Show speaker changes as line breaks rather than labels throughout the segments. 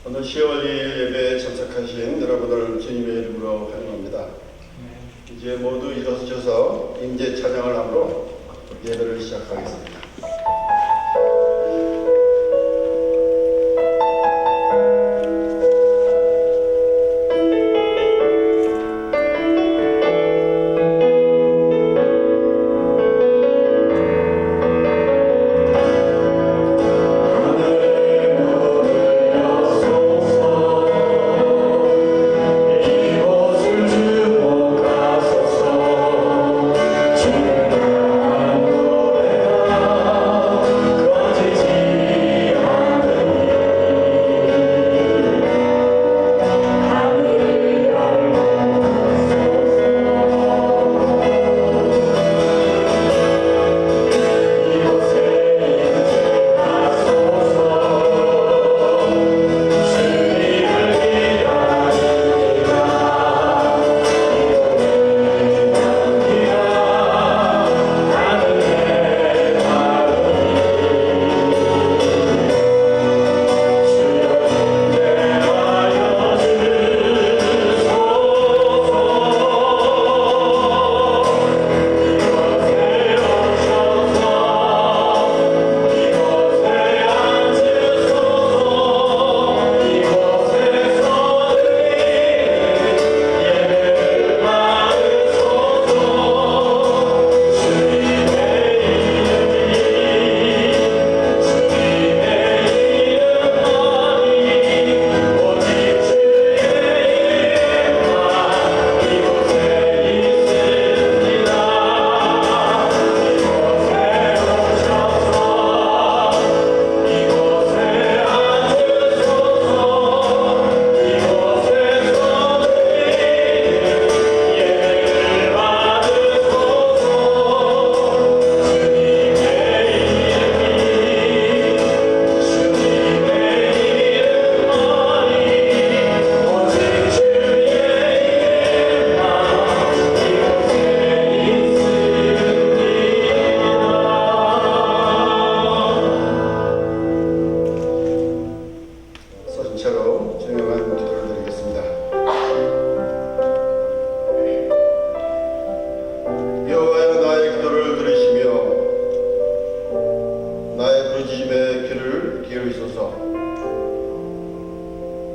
오늘 10월 2일 예배에 참석하신 여러분을 주님의 이름으로 환영합니다. 이제 모두 일어서셔서 임재 찬양을 함으로 예배를 시작하겠습니다.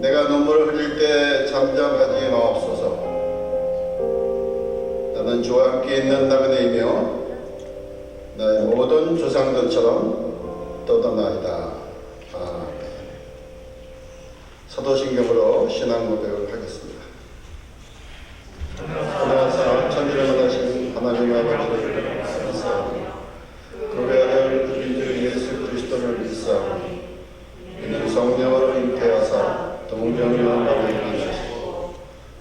내가 눈물을 흘릴 때 잠잠하지 마옵소서. 나는 주와 함께 있는 나그네이며 나의 모든 조상들처럼 떠나나이다. 아멘. 사도신경으로 신앙 고백을 하겠습니다. 하나님 천지를 만나신 하나님의 아버지를 믿사오니 그의 아들 우리 주 예수 그리스도를 믿사오니 이는 성령으로 잉태하사 동정녀 마음에 만나시고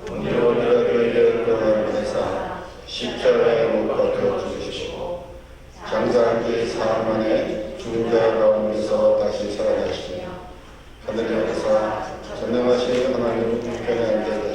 동정녀 그에게 은혜를 받으사 십자가에 못 박혀 죽으시고 장사한 지 사흘 만에 죽은 자 가운데서 다시 살아나시며 하늘에 오르사 전능하신 하나님 우편에 앉아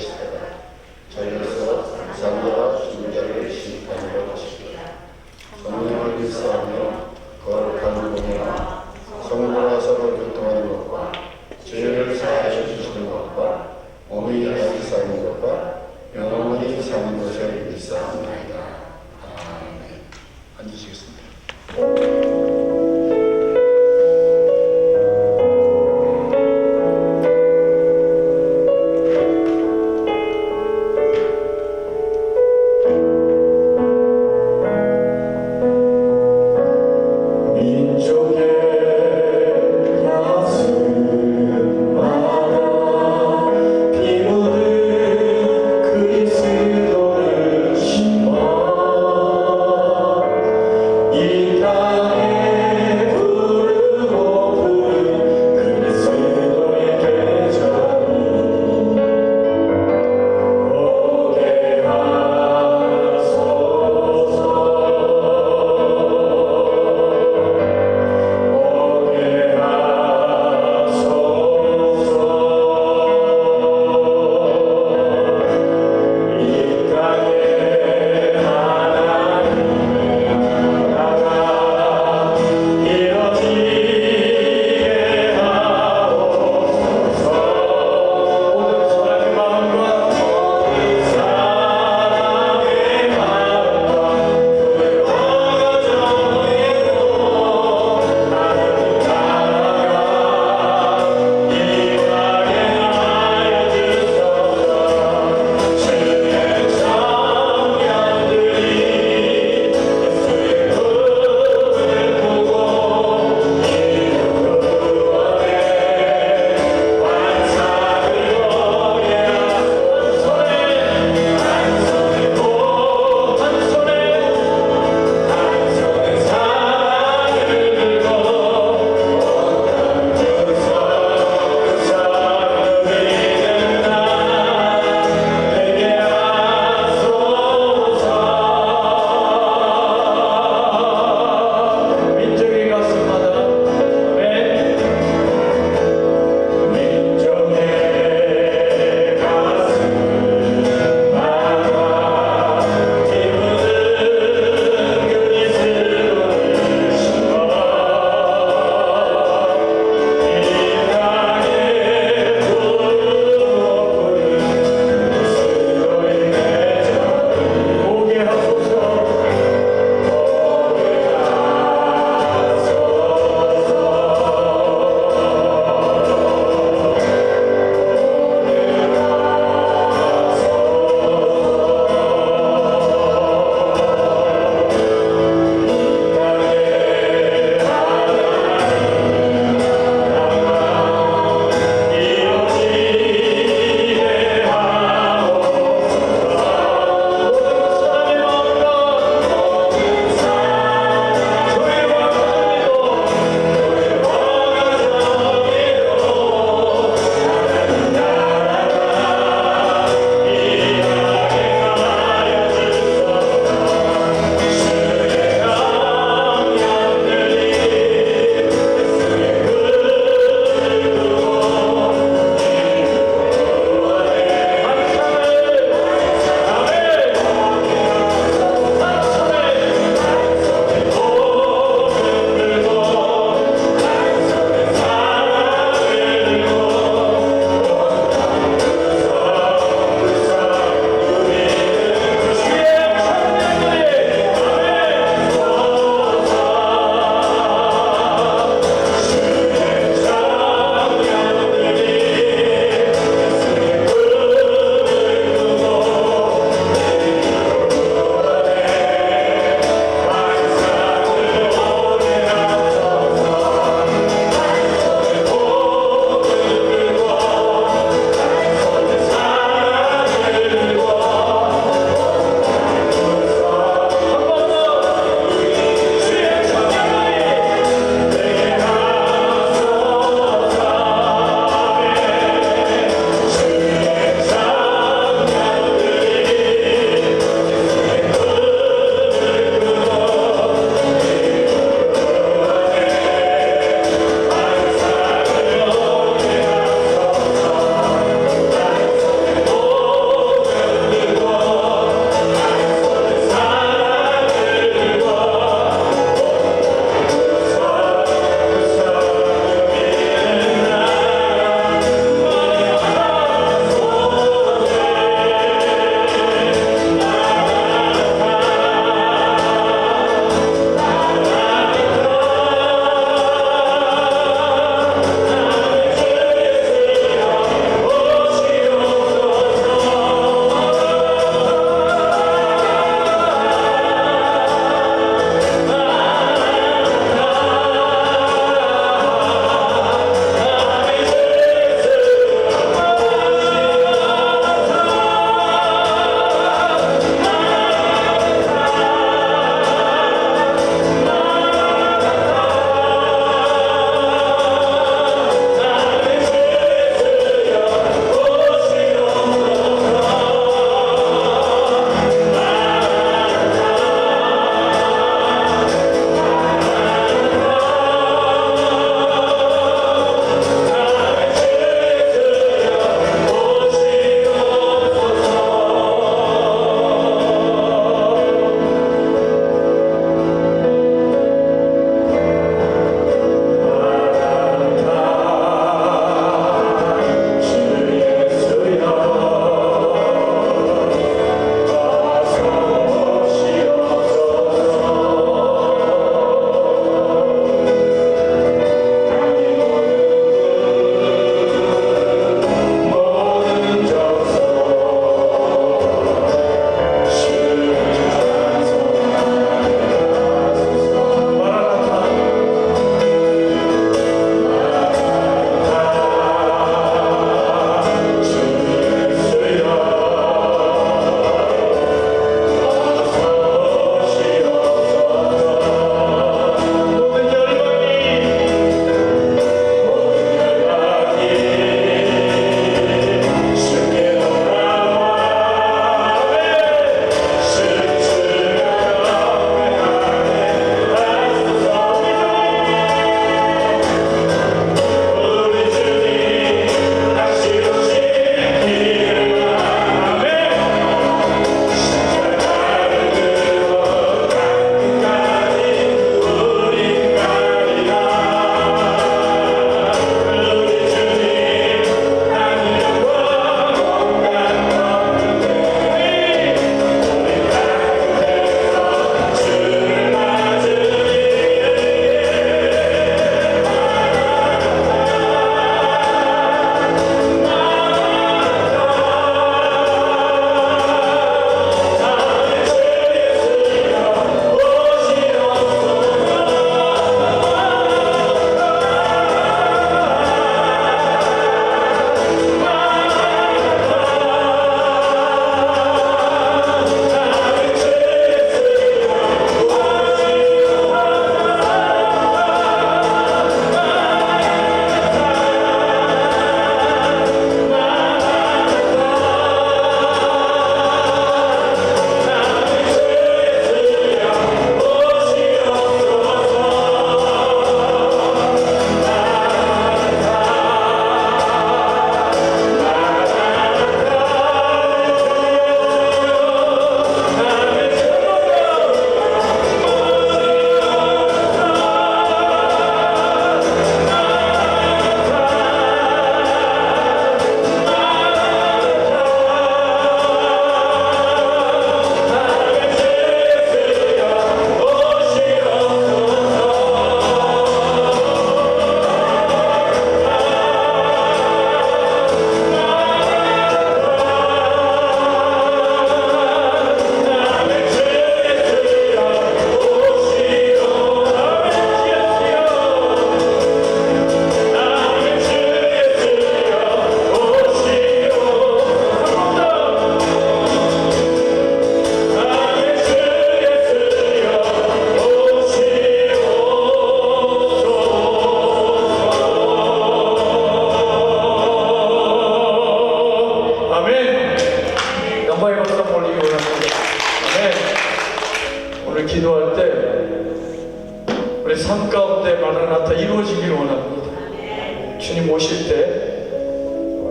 세워지길 원합니다. 주님 오실 때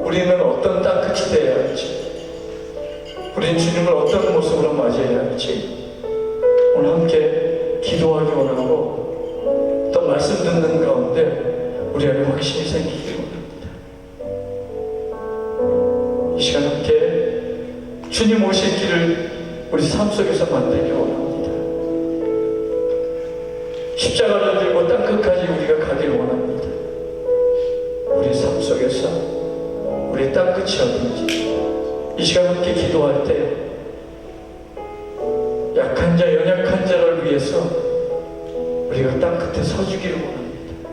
우리는 어떤 땅끝이 되어야 할지, 우리는 주님을 어떤 모습으로 맞이해야 할지 오늘 함께 기도하기 원하고, 또 말씀 듣는 가운데 우리 안에 확신이 생기길 원합니다. 이 시간 함께 주님 오실 길을 우리 삶 속에서 만들기 원합니다. 십자가를 들고 땅끝까지 우리가 가길 원합니다. 우리 삶 속에서 우리 땅끝이 어딘지 이 시간 함께 기도할 때 약한 자, 연약한 자를 위해서 우리가 땅끝에 서주기를 원합니다.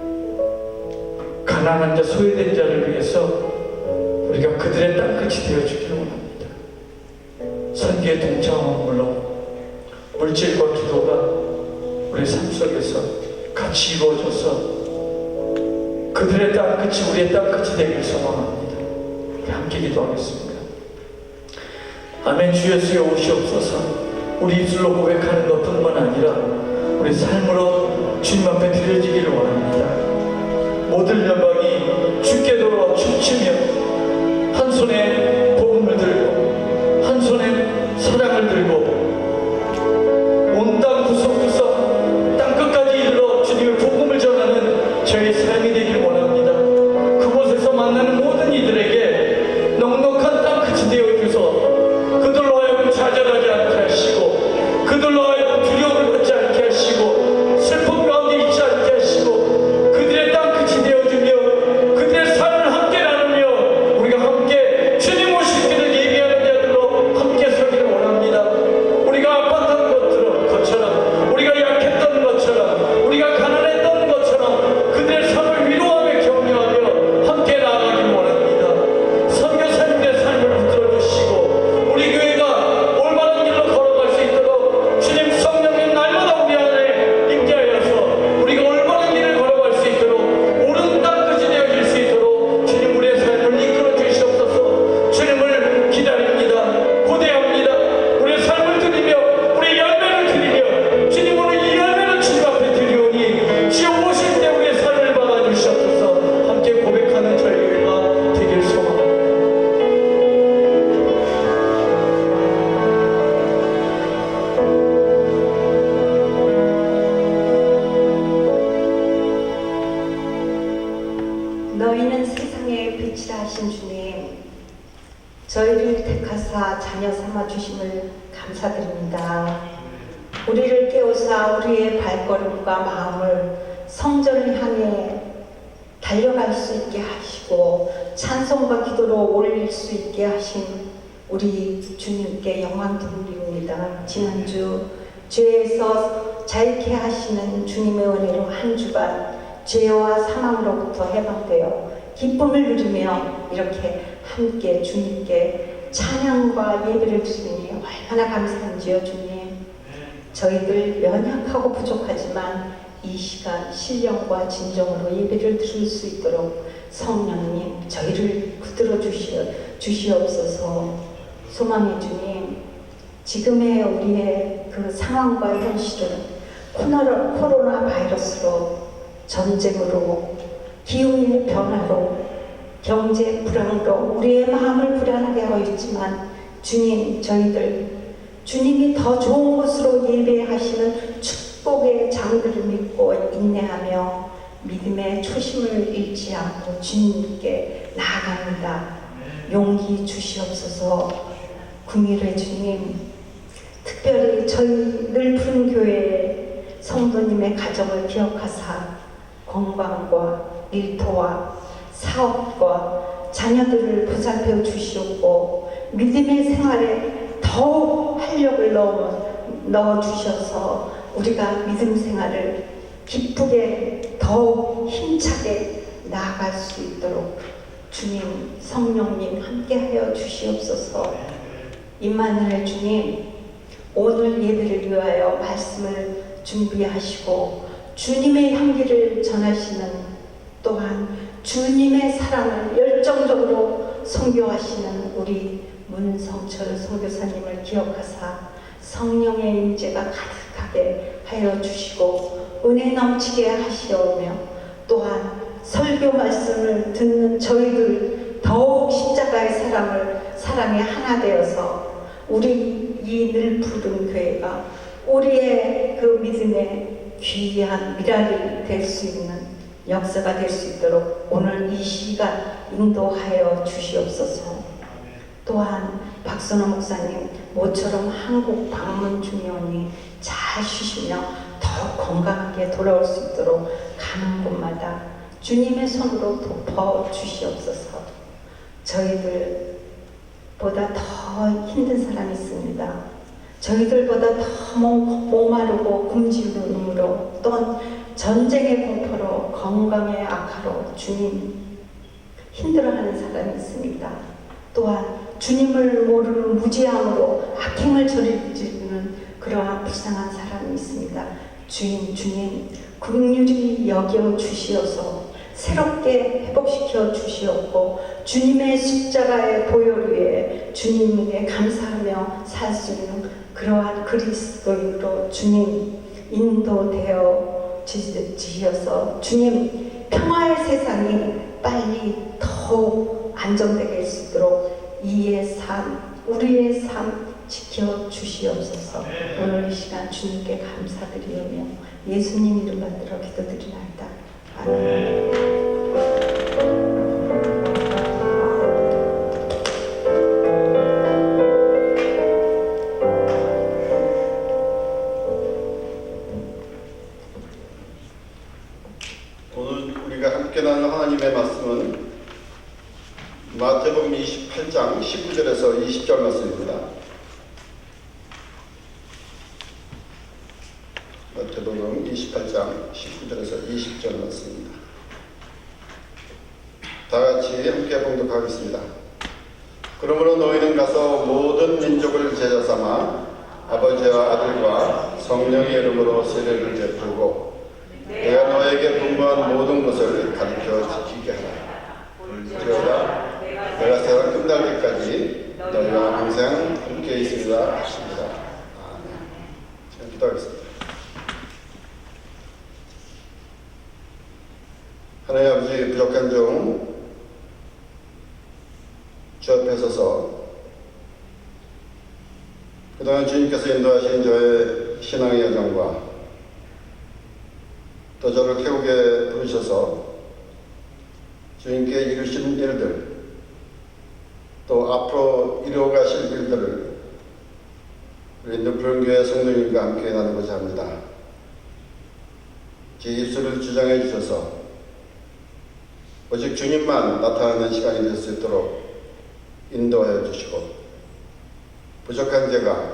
가난한 자, 소외된 자를 위해서 우리가 그들의 땅끝이 되어주기를 원합니다. 선교의 동참은 물론 물질과 기도가 우리 삶 속에서 같이 이루어져서 그들의 땅끝이 우리의 땅끝이 되길 소망합니다. 함께 기도하겠습니다. 아멘. 주 예수여 오시옵소서. 우리 입술로 고백하는 것뿐만 아니라 우리 삶으로 주님 앞에 드려지기를 원합니다. 모든 영광이 주께 돌아와 춤추며 한 손에 복음을 들고 한 손에 사랑을 들고 온 땅 구석구석 땅끝까지 이르러 주님의 복음을 전하는 저의 삶이 되길 원합니다. 그곳에서 만나는 모든 이들에게 넉넉한 땅끝이 되어주소. 그들로 하여금 좌절하지 않게 하시고, 그들로 하여금 두려움을 갖지 않게 하시고, 슬픔 가운데 있지 않게 하시고, 그들의 땅끝이 되어주며 그들의 삶을 함께 나누며 우리가 함께 주님 오실 길을 예비하는 자들로 함께 서기를 원합니다. 우리가 아팠던 것처럼, 우리가 약했던 것처럼, 우리가 가난했던 것처럼 그들의 삶을 위로하며 격려하며 함께 나아가길 원합니다. 선교사님의 삶을 붙들어 주시고 우리 교회가 올바른 길로 걸어갈 수 있도록 주님 성령님 날마다 우리 안에 임재하여서 우리가 올바른 길을 걸어갈 수 있도록 옳은 땅끝이 되어질 수 있도록 주님 우리의 삶을 이끌어 주시옵소서. 주님을 기다립니다. 고대합니다. 우리의 삶을 드리며 우리의 열매를 드리며 주님 오늘 이 열매를 주님 앞에 드리오니 주여 오실 때 우리의 삶을 막아주시옵소서. 함께 고백하는 저희 교회가 되길 소망합니다.
너희는 세상의 빛이라 하신 주님, 저희를 택하사 자녀 삼아 주심을 감사드립니다. 우리를 깨우사 우리의 발걸음과 마음을 성전을 향해 달려갈 수 있게 하시고 찬송과 기도로 올릴 수 있게 하신 우리 주님께 영광 드립니다. 지난주 죄에서 자유케 하시는 주님의 은혜로 한 주간 죄와 사망으로부터 해방되어 기쁨을 누리며 이렇게 함께 주님께 찬양과 예배를 드리니 얼마나 감사한지요. 주님, 저희들 연약하고 부족하지만 이 시간 신령과 진정으로 예배를 드릴 수 있도록 성령님 저희를 붙들어 주시옵소서. 소망의 주님, 지금의 우리의 그 상황과 현실은 코로나 바이러스로, 전쟁으로, 기후의 변화로, 경제 불황으로 우리의 마음을 불안하게 하고 있지만 주님, 저희들 주님이 더 좋은 곳으로 예배하시는 축복의 장들을 믿고 인내하며 믿음의 초심을 잃지 않고 주님께 나아갑니다. 용기 주시옵소서. 국민의 주님, 특별히 저희 늘 푸른 교회의 성도님의 가정을 기억하사 건강과 일터와 사업과 자녀들을 보살펴 주시옵고 믿음의 생활에 더욱 활력을 넣어 주셔서 우리가 믿음 생활을 기쁘게 더욱 힘차게 나아갈 수 있도록 주님, 성령님 함께하여 주시옵소서. 임마누엘 주님, 오늘 예배를 위하여 말씀을 준비하시고 주님의 향기를 전하시는, 또한 주님의 사랑을 열정적으로 선교하시는 우리 문성철 선교사님을 기억하사 성령의 임재가 가득하게 하여 주시고 은혜 넘치게 하시오며 또한 설교 말씀을 듣는 저희들 더욱 십자가의 사랑에 하나 되어서 우리 이 늘 푸른 교회가 우리의 그 믿음의 귀한 미랄이 될 수 있는 역사가 될 수 있도록 오늘 이 시간 인도하여 주시옵소서. 또한 박선호 목사님 모처럼 한국 방문 중이오니 잘 쉬시며 더 건강하게 돌아올 수 있도록 가는 곳마다 주님의 손으로 덮어 주시옵소서. 저희들보다 더 힘든 사람이 있습니다. 저희들보다 더 목마르고 굶주림으로 또한 전쟁의 공포로 건강의 악화로 주님 힘들어하는 사람이 있습니다. 또한 주님을 모르는 무지함으로 악행을 저지르는 그러한 불쌍한 사람이 있습니다. 주님 긍휼히 여겨 주시어서 새롭게 회복시켜 주시옵고 주님의 십자가의 보혈 위에 주님에게 감사하며 살 수 있는 그러한 그리스도인으로 주님 인도되어 주시어서 주님 평화의 세상이 빨리 더욱 안정되게 할 수 있도록 우리의 삶 지켜 주시옵소서. 오늘 이 시간 주님께 감사드리오며 예수님 이름 받들어 기도드리나이다. 아멘.
오늘 우리가 함께 나눌 하나님의 말씀은 마태복음 28장 19절에서 20절 말씀입니다. 마태복음 28장 19절에서 20절 말씀입니다. 다 같이 함께 봉독하겠습니다. 그러므로 너희는 가서 모든 민족을 제자 삼아 아버지와 아들과 성령의 이름으로 세례를 베풀고 내가 너에게 분부한 모든 것을 가르쳐 지키게 하라. 그러나 내가 세상 끝날때까지 너희와 항상 함께 있으리라 하십니다. 아멘. 기도하겠습니다. 하나님 아버지, 부족한 종 주 앞에 서서 그동안 주님께서 인도하신 저의 신앙의 여정과 또 저를 태우게 부르셔서 주님께 이루신 일들 또 앞으로 이루어가실 일들을 우리 늘푸른교회 성도님과 함께 나누고자 합니다. 제 입술을 주장해 주셔서 오직 주님만 나타나는 시간이 될 수 있도록 인도하여 주시고 부족한 제가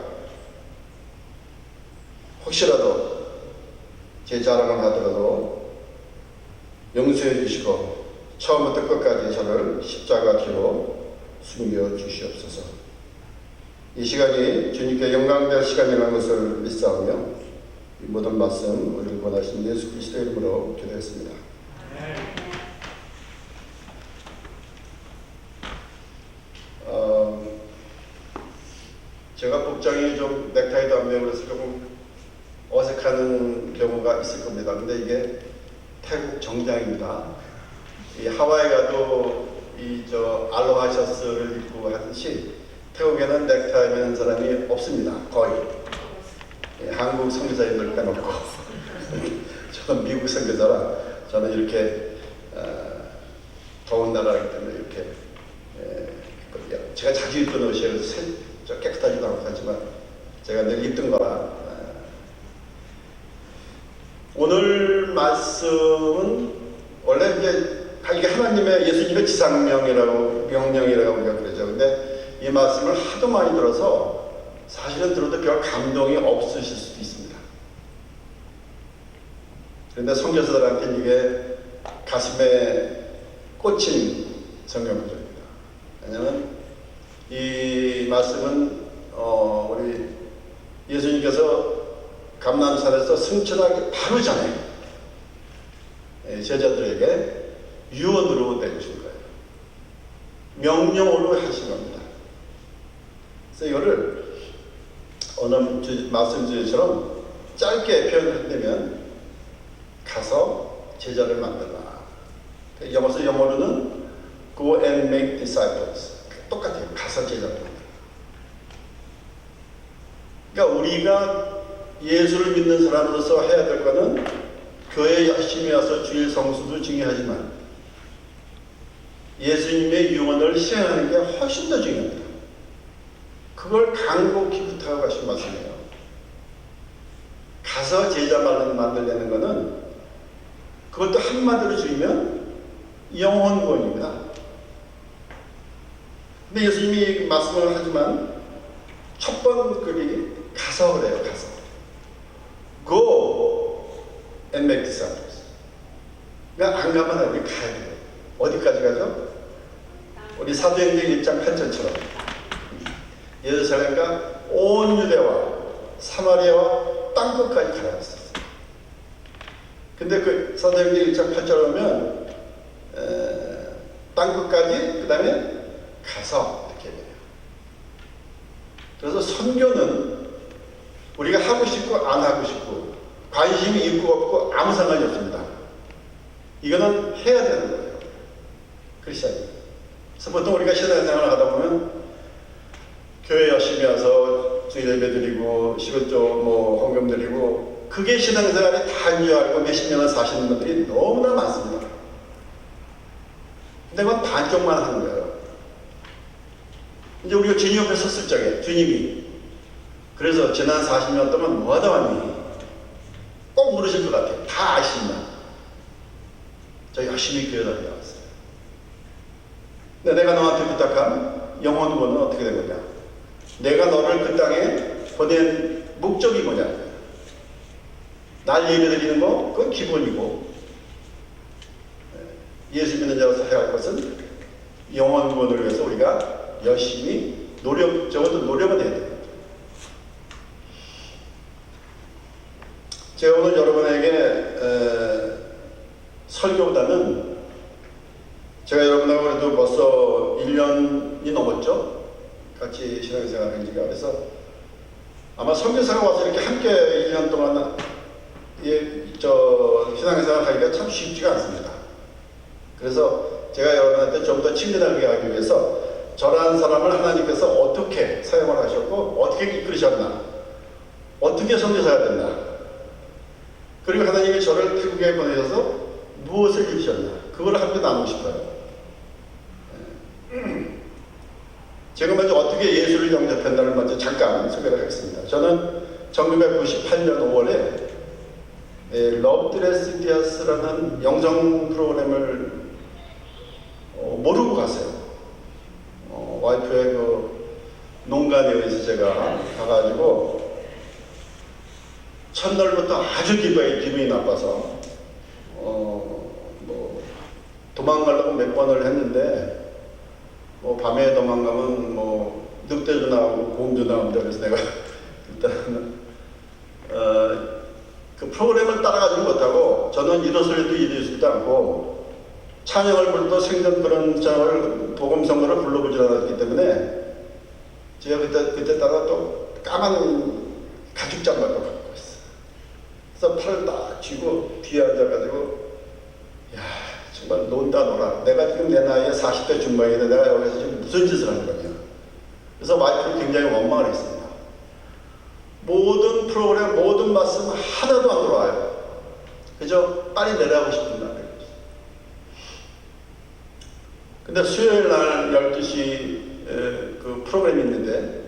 혹시라도 제 자랑을 하더라도 용서해 주시고 처음부터 끝까지 저를 십자가 뒤로 숨겨 주시옵소서. 이 시간이 주님께 영광될 시간이라는 것을 믿사오며 이 모든 말씀 우리를 원하신 예수 그리스도의 이름으로 기도했습니다. 제가 복장이 좀 넥타이도 안 매우면서 조금 어색하는 경우가 있을 겁니다. 근데 이게 태국 정장입니다. 이 하와이 가도 알로하 셔츠를 입고 하듯이 태국에는 넥타이 매는 사람이 없습니다. 거의. 한국 선교사님들 빼놓고. 저는 미국 선교사라 저는 이렇게 더운 나라이기 때문에 이렇게 제가 자주 입던 옷이에요. 깨끗하지도 않고 하지만 제가 늘 입던 거라. 오늘 말씀은 원래 이게 하나님의 예수님의 지상명령이라고 우리가 그러죠. 근데 이 말씀을 하도 많이 들어서 사실은 들어도 별 감동이 없으실 수도 있습니다. 그런데 선교사들한테는 이게 가슴에 꽂힌 성경 구절입니다. 왜냐하면 이 말씀은 우리 예수님께서 감람산에서 승천하기 바로 전에 제자들에게 유언으로 내주신 거예요. 명령으로 하신 겁니다. 그래서 이거를 오늘 말씀 주제처럼 짧게 표현을 한다면 가서 제자를 만들라. and make disciples. 똑같아요. 가서 제자 만들어. 그러니까 우리가 예수를 믿는 사람으로서 해야 될 거는 교회 열심히 와서 주일 성수도 중요하지만 예수님의 유언을 실행하는 게 훨씬 더 중요합니다. 그걸 간곡히 부탁하고 하신 말씀이에요. 가서 제자 만들려는 거는 그것도 한마디로 줄이면 영혼 구원입니다. 근데 예수님이 말씀을 하지만 첫 번 글이 가서 그래요. 가서 Go and make disciples. 그러니까 안 가면 우리 가야 돼요. 어디까지 가죠? 우리 사도행전 1장 8절처럼 예루살렘과 온 유대와 사마리아와 땅끝까지 가라고 했었어요. 근데 그 사도행전 1장 8절 보면 땅끝까지 그 다음에 가서 이렇게 돼요. 그래서 선교는 우리가 하고 싶고 안 하고 싶고 관심이 있고 없고 아무 상관이 없습니다. 이거는 해야 되는 거예요. 크리스찬이. 그래서 보통 우리가 신앙생활을 하다 보면 교회 열심히 와서 주일 예배 드리고 11조 헌금 드리고 그게 신앙생활이 다인 줄 알고 몇십 년을 사시는 분들이 너무나 많습니다. 근데 그건 반쪽만 하는 거예요. 이제 우리가 주님 옆에 섰을 적에 주님이 그래서 지난 40년 동안 뭐 하다 왔니? 꼭 물으실 것 같아요. 다 아시나? 저 열심히 교회 다녀왔어요. 근데 내가 너한테 부탁한 영혼 구원은 어떻게 된 거냐? 내가 너를 그 땅에 보낸 목적이 뭐냐? 날 예배드리는 거 그건 기본이고 예수 믿는 자로서 해야 할 것은 영혼 구원을 위해서 우리가 열심히 적어도 노력은 해야 돼요. 제가 오늘 여러분에게 설교보다는 제가 여러분하고 그래도 벌써 1년이 넘었죠? 같이 신앙생활 한 지가. 그래서 아마 선교사가 와서 이렇게 함께 1년 동안 신앙생활 하기가 참 쉽지가 않습니다. 그래서 제가 여러분한테 좀 더 친근하게 하기 위해서 저라는 사람을 하나님께서 어떻게 사용을 하셨고 어떻게 이끌으셨나, 어떻게 선교사가 됐나, 그리고 하나님이 저를 태국에 보내셔서 무엇을 이루셨나, 그걸 함께 나누고 싶어요. 제가 먼저 어떻게 예수를 영접했나를 먼저 잠깐 소개를 하겠습니다. 저는 1998년 5월에 러브드레스 디아스라는 영성 프로그램을 모르고 갔어요. 와이프의 그 농간에 의해서 제가 가가지고 첫날부터 아주 기분이 나빠서 도망가려고 몇 번을 했는데 밤에 도망가면 늑대도 나오고 곰도 나온다. 그래서 내가 일단 그 프로그램을 따라가지 못하고 저는 일어서려도 일어서지도 않고 찬양을 불러도 생전 그런 찬양을 복음성가를 불러보지 않았기 때문에 제가 그때다가 또 까만 가죽 장갑을 갖고 있어요. 그래서 팔을 딱 쥐고 뒤에 앉아가지고 야 정말 논다 놀아. 내가 지금 내 나이에 40대 중반인데 내가 여기서 지금 무슨 짓을 하는 거냐. 그래서 와이프를 굉장히 원망을 했습니다. 모든 프로그램, 모든 말씀 하나도 안 들어와요. 그저 빨리 내려가고 싶은 날. 근데 수요일 날 12시 그 프로그램이 있는데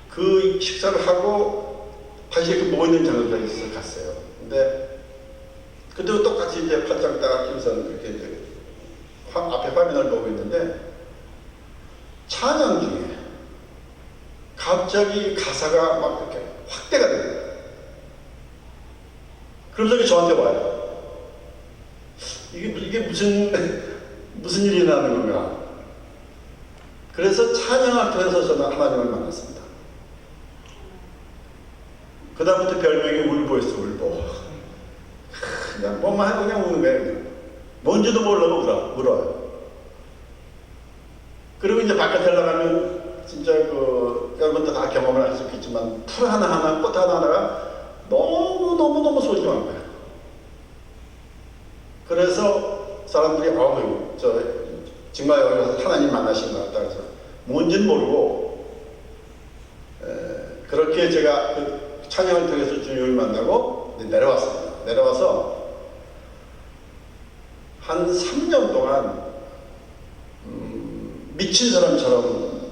그 식사를 하고 다시 그 모이는 장소에 갔어요. 근데 그때도 똑같이 이제 팔짱 딱 끼면서 그렇게 이제 앞에 화면을 보고 있는데 찬양 중에 갑자기 가사가 막 이렇게 확대가 돼요. 그러면서 저한테 와요. 이게 무슨 일이 나는 건가? 그래서 찬양을 통해서 저는 하나님을 만났습니다. 그 다음부터 별명이 울보였어. 울보. 그냥 뭐만 해도 그냥 우는 거예요. 그냥. 뭔지도 모르고 울어요. 그리고 이제 바깥에 나가면 진짜 여러분들 다 경험을 할 수 있겠지만 풀 하나하나 꽃 하나하나가 너무 소중한 거예요. 그래서 사람들이 정말 여기 와서 하나님 만나신 것 같다. 그래서 뭔지는 모르고 그렇게 제가 그 찬양을 통해서 주님을 만나고 내려왔습니다. 내려와서 한 3년 동안 미친 사람처럼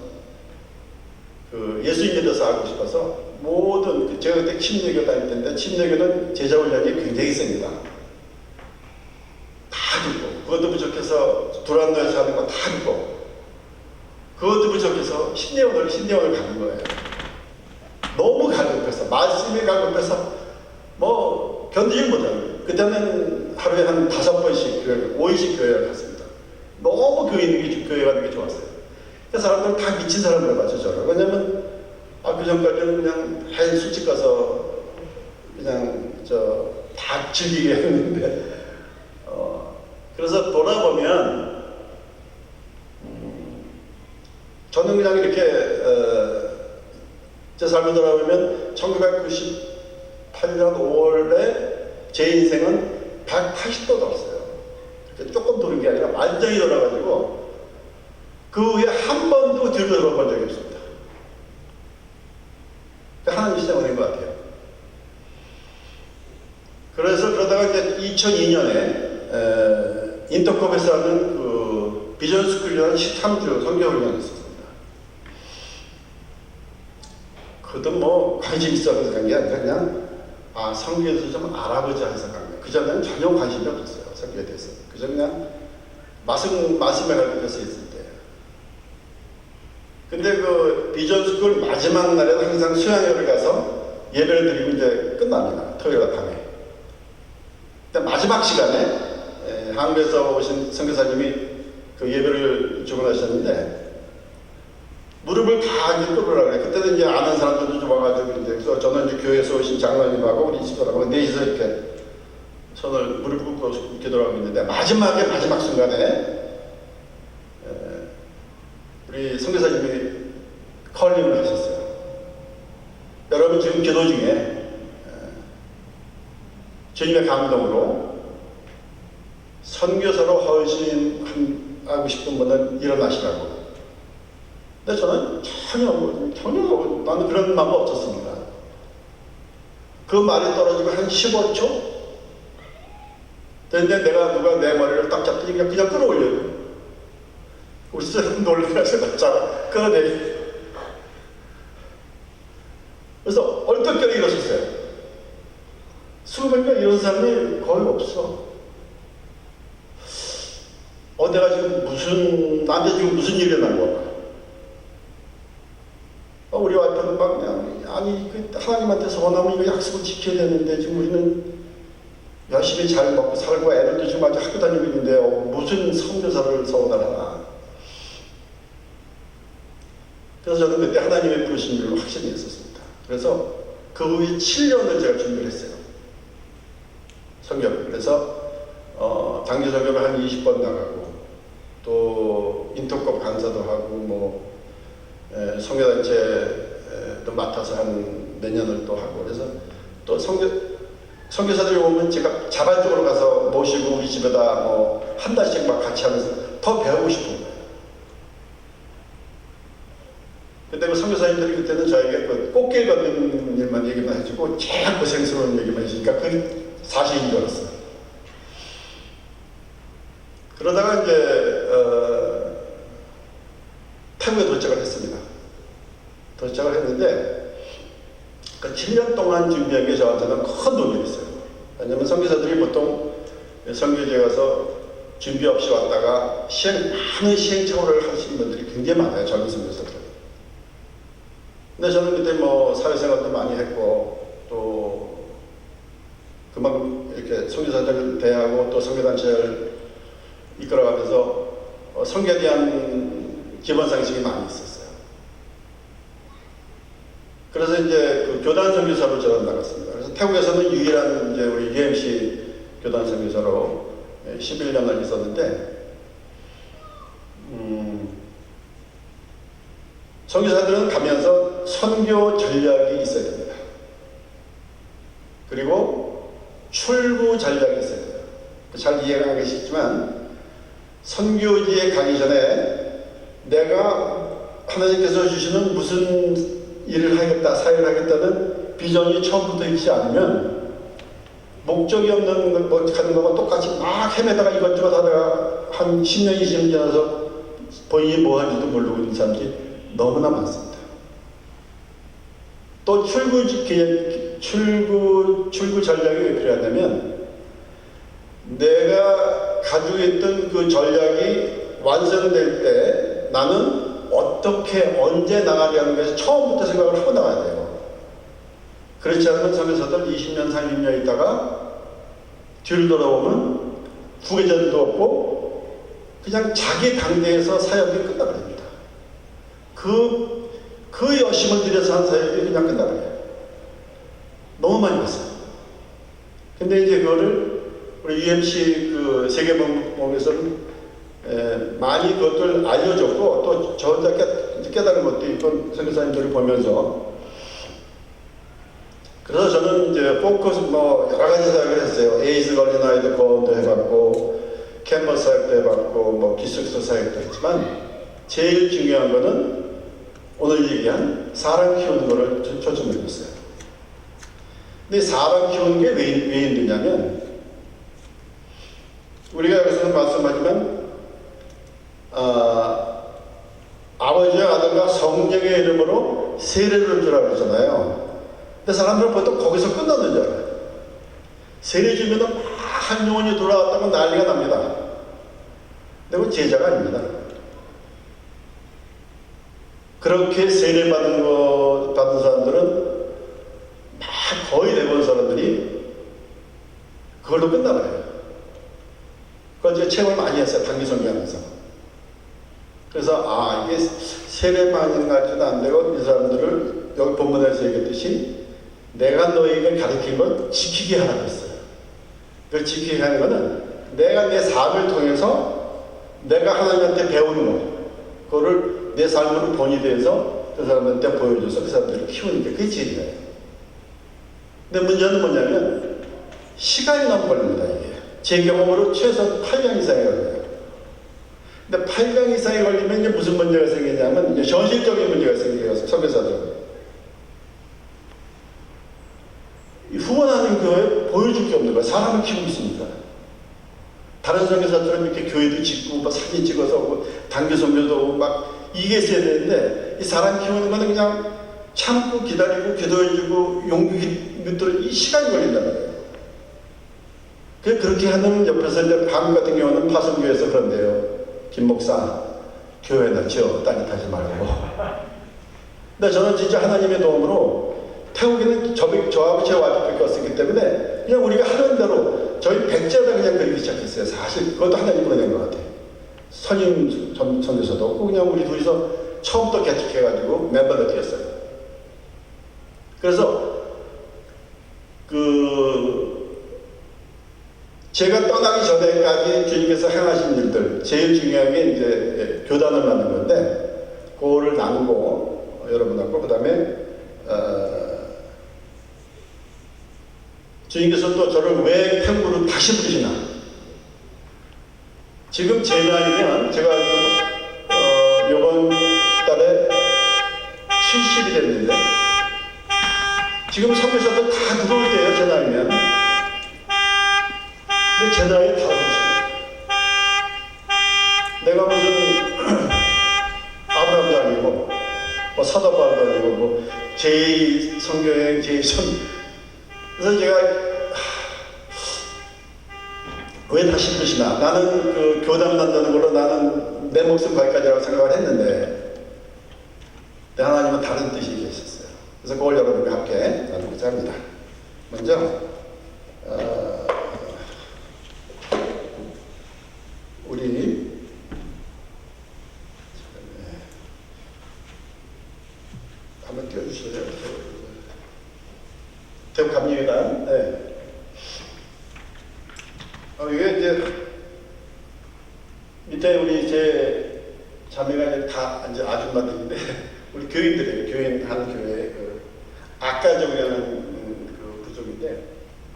그 예수님에 대해서 알고 싶어서 모든 제가 그때 침례교 다닐 때인데 침례교는 제자 훈련이 굉장히 셉니다. 다 듣고 그것도 부족해서 두란노에서 하는 거 다 듣고 그것도 부족해서 신대원을 가는 거예요. 너무 갈급해서 말씀이 갈급해서 뭐 견디지 못하는 거예요. 그때는 하루에 한 5번씩 교회를 5일씩 교회를 갔습니다. 너무 교회 가는 게 좋았어요. 그 사람들은 다 미친 사람으로 맞춰줘요. 왜냐면 그 전까지는 그냥 하얀 술집 가서 그냥 다 즐기게 했는데 그래서 돌아보면 저는 그냥 이렇게 제 삶을 돌아보면 1998년 5월에 제 인생은 180도 돌았어요. 조금 도는 게 아니라 완전히 돌아가지고 그 후에 한 번도 뒤로 돌아본 적이 없습니다. 하나님 시대가 것 같아요. 그래서 그러다가 이제 2002년에 인터컵에서 하는 그 비전스쿨이라는 13주 성경훈련을 했었습니다. 그것도 뭐 관심 있어서 간 게 아니라 그냥 성경에 대해서 좀 알아보자 해서 간 거예요. 그전에는 전혀 관심이 없었어요. 성경에 대해서. 그저 그냥 말씀에 관련해서 있을 때. 근데 그 비전스쿨 마지막 날에는 항상 수양회를 가서 예배를 드리고 이제 끝납니다. 토요일 밤에. 근데 마지막 시간에 한국에서 오신 선교사님이 그 예배를 주관하셨는데 무릎을 다 이제 꿇으라고 그래. 그때는 이제 아는 사람들도 좀 와가지고 이제 그래서 저는 이제 교회에서 오신 장로님하고 우리 집사람하고 넷이서 이렇게 손을 무릎 꿇고 기도하고 있는데 마지막 순간에 우리 선교사님이 컬링을 하셨어요. 여러분 지금 기도 중에 주님의 감동으로 선교사로 헌신하고 싶은 분은 일어나시라고. 근데 저는 전혀 나는 그런 마음 없었습니다. 그 말이 떨어지고 한 15초 됐는데 누가 내 머리를 딱 잡더니 그냥 끌어올려요. 우리 사람 놀라서 잡아 끌어내리. 그래서 얼떨결에 일어섰어요. 수고보니까 이런 사람이 거의 없어. 내가 지금 나한테 지금 무슨 일이 일어난 거야? 우리 와이프는 막 그냥 하나님한테 서원하면 이거 약속을 지켜야 되는데 지금 우리는 열심히 잘 먹고 살고 애들도 지금 아직 학교 다니고 있는데 무슨 선교사를 서원하나. 그래서 저는 그때 하나님의 부르심을 확신이 있었습니다. 그래서 그 후에 7년을 제가 준비를 했어요. 성경을. 그래서 장기 성경을 한 20번 나가고 또 인터컵 강사도 하고 성교단체도 맡아서 한 몇 년을 또 하고 그래서 또 선교사들이 오면 제가 자발적으로 가서 모시고 우리 집에다 한 달씩 막 같이 하면서 더 배우고 싶은 거예요. 근데 그 선교사님들이 그때는 저에게 그 꽃길 걷는 일만 얘기만 해주고 제일 고생스러운 얘기만 해주니까 그게 사실인 줄 알았어요. 그러다가 이제 태국에 도착을 했습니다. 도착을 했는데 그 7년 동안 준비한 게 저한테는 큰 도움이 됐어요. 왜냐하면 선교사들이 보통 선교지에 가서 준비 없이 왔다가 많은 시행착오를 하시는 분들이 굉장히 많아요. 젊은 선교사들. 근데 저는 그때 사회생활도 많이 했고 또 그만큼 이렇게 선교사들을 대하고 또 선교단체를 이끌어가면서 선교에 대한 기본 상식이 많이 있었어요. 그래서 이제 그 교단 선교사로 저는 나갔습니다. 그래서 태국에서는 유일한 이제 우리 UMC 교단 선교사로 11년을 있었는데, 선교사들은 가면서 선교 전략이 있어야 됩니다. 그리고 출구 전략이 있어야 돼요. 잘 이해가 안 가시겠지만, 선교지에 가기 전에 내가 하나님께서 주시는 무슨 일을 하겠다, 사역을 하겠다는 비전이 처음부터 있지 않으면 목적이 없는 뭐 하는 거와 똑같이 막 헤매다가 이것저것 하다가 한 10년, 20년 지나서 본인이 뭐 하는지도 모르고 있는 사람들이 너무나 많습니다. 또 출구 전략이 왜 필요하냐면 내가 가지고 있던 그 전략이 완성될 때 나는 어떻게 언제 나가려는 것이 처음부터 생각을 하고 나가야 돼요. 그렇지 않으면 섬에서들 20년, 30년 있다가 뒤를 돌아보면 후계자들도 없고 그냥 자기 당대에서 사역이 끝나버립니다. 그 열심을 들여서 한 사역이 그냥 끝나버려요. 너무 많이 봤어요. 근데 이제 그거를 우리 UMC 그 세계복음에서는 많이 그것들 알려줬고 또 저 혼자 깨달은 것도 있고 선교사님들을 보면서 그래서 저는 이제 포커스 뭐 여러 가지 사역을 했어요. 에이즈 걸린 아이들 보험도 해봤고 캔버스 사역도 해봤고 뭐 기숙사 사역도 했지만 제일 중요한 거는 오늘 얘기한 사람 키우는 거를 초점을 줬어요. 근데 사람 키우는 게 왜 힘드냐면 우리가 여기서는 말씀하지만 아버지와 아들과 성령의 이름으로 세례를 주라고 그러잖아요. 근데 사람들은 보통 거기서 끝나는 줄 알아요. 세례 주면은 막 한 영혼이 돌아왔다고 난리가 납니다. 근데 그건 제자가 아닙니다. 그렇게 세례 받은 사람들은 막 거의 대부분 사람들이 그걸로 끝나버려요. 그걸 제가 체험을 많이 했어요. 단기 선교하면서. 그래서 이게 세례만 가지도 안 되고 이 사람들을 여기 본문에서 얘기했듯이 내가 너희에게 가르친 건 지키게 하라고 했어요. 그걸 지키게 하는 거는 내가 내 삶을 통해서 내가 하나님한테 배우는 거 그거를 내 삶으로 본이돼서 그 사람한테 보여줘서 그 사람들을 키우는 게 그게 진리예요. 근데 문제는 뭐냐면 시간이 너무 걸립니다. 이게 제 경험으로 최소 8년 이상이 걸려요. 근데 8년 이상이 걸리면 이제 무슨 문제가 생기냐면 이제 현실적인 문제가 생겨요. 선교사들은 후원하는 교회에 보여줄 게 없는 거예요. 사람을 키우고 있으니까. 다른 선교사들은 이렇게 교회도 짓고 막 사진 찍어서 오고 단기 선교도 오고 막 이게 있어야 되는데 이 사람 키우는 거는 그냥 참고 기다리고 기도해주고 용기 믿도록 이 시간이 걸린단 말이에요. 그렇게 하는 옆에서 이제 방금 같은 경우는 파송교회에서 그런데요. 김 목사 교회나 지어 따뜻하지 말고. 근데 저는 진짜 하나님의 도움으로 태우기는 저하고 제 와이프밖에 없었기 때문에 그냥 우리가 하는 대로 저희 백제를 그냥 그리기 시작했어요. 사실 그것도 하나님 보낸 것 같아요. 선임 선교사도 없고 그냥 우리 둘이서 처음부터 개척해가지고 멤버를 뛰었어요. 그래서 제가 떠나기 전에까지 주님께서 행하신 일들 제일 중요한 게 이제 교단을 만든 건데 그거를 나누고 여러분하고 그 다음에 주님께서 또 저를 왜 탱구로 다시 부르시나. 지금 제 나이면 제가 이번 달에 70이 됐는데 지금 선교사들 다 들어올 때예요. 제 나이면. 근데 제 나이에 다 오셨어요. 내가 무슨 아브라함도 아니고 뭐 사도바울도 아니고 뭐 제2 성경의 제2선 그래서 제가 왜 다시 부르시나. 나는 그 교단 만드는 걸로 나는 내 목숨 거기까지라고 생각을 했는데 하나님은 다른 뜻이 계셨어요. 그래서 그걸 여러분과 함께 나누고자 합니다. 먼저 우리 한번 띄워주실래요? 대구 감리회관. 네. 이게 이제 밑에 우리 제 자매가 이제 다 이제 아줌마들인데 우리 교인들이에요. 교인 하는 교회 그 악가족이라는 그 부족인데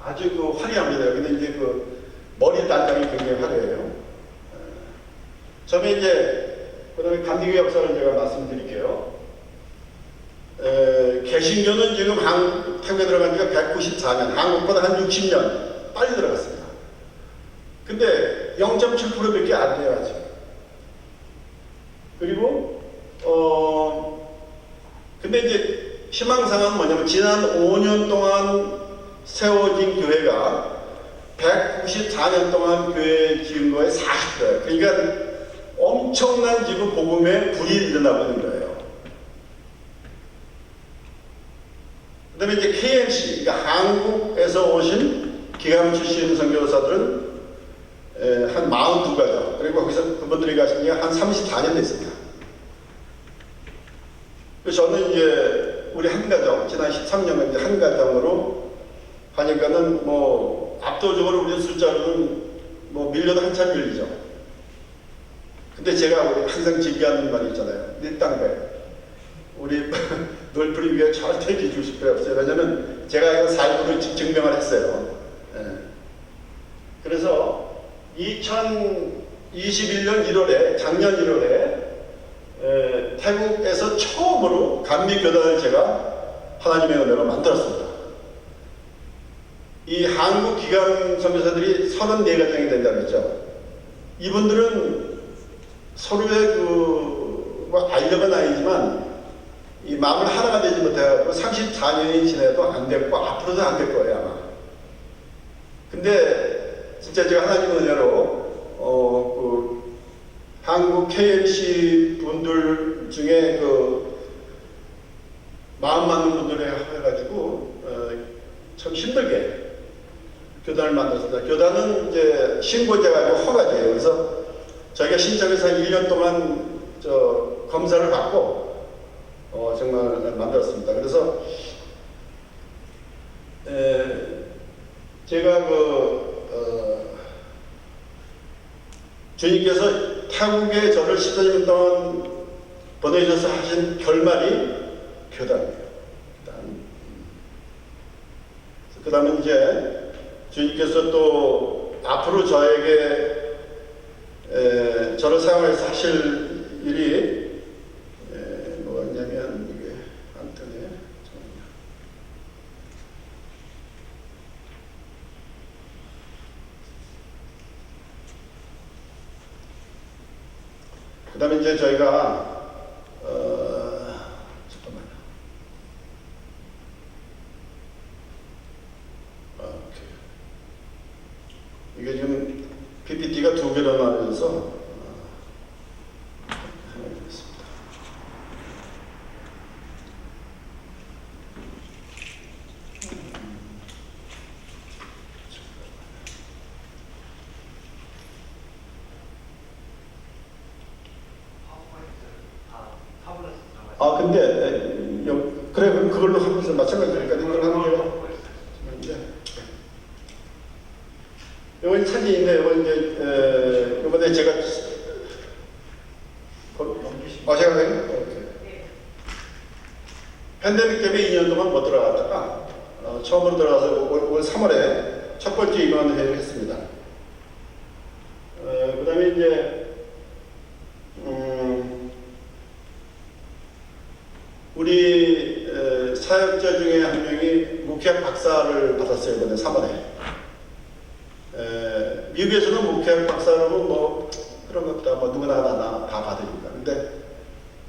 아주 그 화려합니다. 여기는 이제 그 머리 단장이 굉장히 화려해요. 처음에 이제 그다음에 감리교 역사를 제가 말씀드릴게요. 개신교는 지금 태국에 들어간 지가 194년, 한국보다 한 60년 빨리 들어갔습니다. 근데 0.7%밖에 안 돼요 아직. 그리고 근데 이제 희망사항은 뭐냐면 지난 5년 동안 세워진 교회가 194년 동안 교회 지은 거의 40%예요. 그러니까 엄청난 지금 복음의 불이 일어나고 있는 거예요. 그 다음에 이제 KMC, 그러니까 한국에서 오신 기감 출신 선교사들은 한 42가정, 그리고 거기서 그분들이 가신 지가 한 34년 됐습니다. 그래서 저는 이제 우리 한 가정, 지난 13년간 이제 한 가정으로 하니까는 뭐 압도적으로 우리 숫자로는 뭐 밀려도 한참 밀리죠. 근데 제가 우리 항상 즐겨하는 말이 있잖아요. 밀당배. 우리 놀풀이 위해 절대 뒤줄 필요 없어요. 왜냐면 제가 이거 삶으로 증명을 했어요. 그래서 2021년 1월에, 작년 1월에 태국에서 처음으로 감리교단을 제가 하나님의 은혜로 만들었습니다. 이 한국 기감 선교사들이 34가정이 된다고 했죠. 이분들은 서로의 뭐 알력은 아니지만 이 마음을 하나가 되지 못해가지고 34년이 지나도 안 됐고 앞으로도 안 될 거예요 아마. 근데 진짜 제가 하나님의 은혜로 그 한국 KMC 분들 중에 그 마음 맞는 분들에 해가지고 참 힘들게 교단을 만들었습니다. 교단은 이제 신고제가 아니고 허가제예요. 그래서 저희가 신청해서 1년 동안 검사를 받고 정말 만들었습니다. 그래서 제가 주님께서 태국에 저를 14년 동안 보내셔서 하신 결말이 교단이에요. 그 다음에 이제 주님께서 또 앞으로 저에게 저를 사용해서 하실 일이 뭐냐면 이게 안 뜨네. 그 다음에 이제 저희가 잠깐만요. 이게 지금 PPT가 2개로 나눠져서 해보겠습니다. 근데 그래 그럼 그걸로 하면서 마찬가지니까 이걸 하는 거예요. 이번 사진인데 이번에 제가 제가 팬데믹 때문에 2년 동안 못 들어갔다가 처음으로 들어가서 올 3월에 첫 번째 임원회의를 했습니다. 그 다음에 이제 우리 사역자 중에 한 명이 목회학 박사를 받았어요. 이번에 3월에. 미국에서는 목회학 박사라고 뭐 그런 것보다 뭐 누구나 다 받으니까. 근데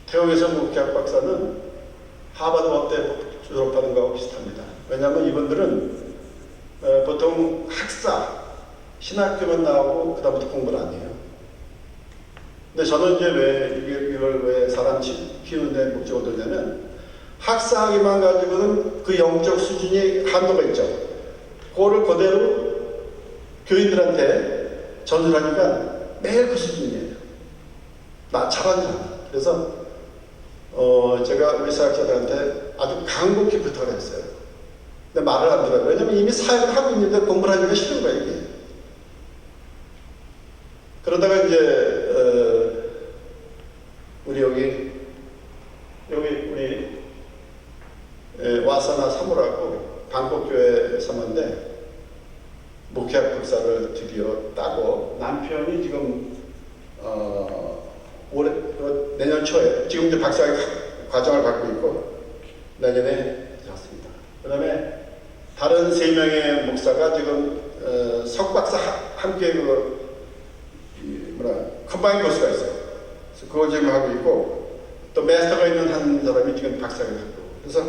태국에서 목회학 박사는 하버드 법대 졸업하는 거하고 비슷합니다. 왜냐하면 이분들은 보통 학사, 신학교만 나오고 그다음부터 공부를 안 해요. 근데 저는 이제 왜 이걸 왜 사람 키우는 데 목적을 두냐면 학사학위만 가지고는 그 영적 수준이 한도가 있죠. 그거를 그대로 교인들한테 전수하니까 매일 그 수준이에요. 나 잘하지 않아. 그래서 제가 우리 사역자들한테 아주 간곡히 부탁을 했어요. 근데 말을 안 들어요. 왜냐면 이미 사역을 하고 있는데 공부를 하기가 싫은 거예요, 이게. 그러다가 이제 우리 여기 우리 와사나 사무라고 방콕교회 사모인데 목회학 박사를 드디어 따고 남편이 지금 지금 이제 박사 과정을 받고 있고 내년에 왔습니다. 그 다음에 다른 3명의 목사가 지금 석박사 함께 컴바인 코스가 있어요. 그래서 그걸 지금 하고 있고 또 마스터가 있는 한 사람이 지금 박사를 하고 그래서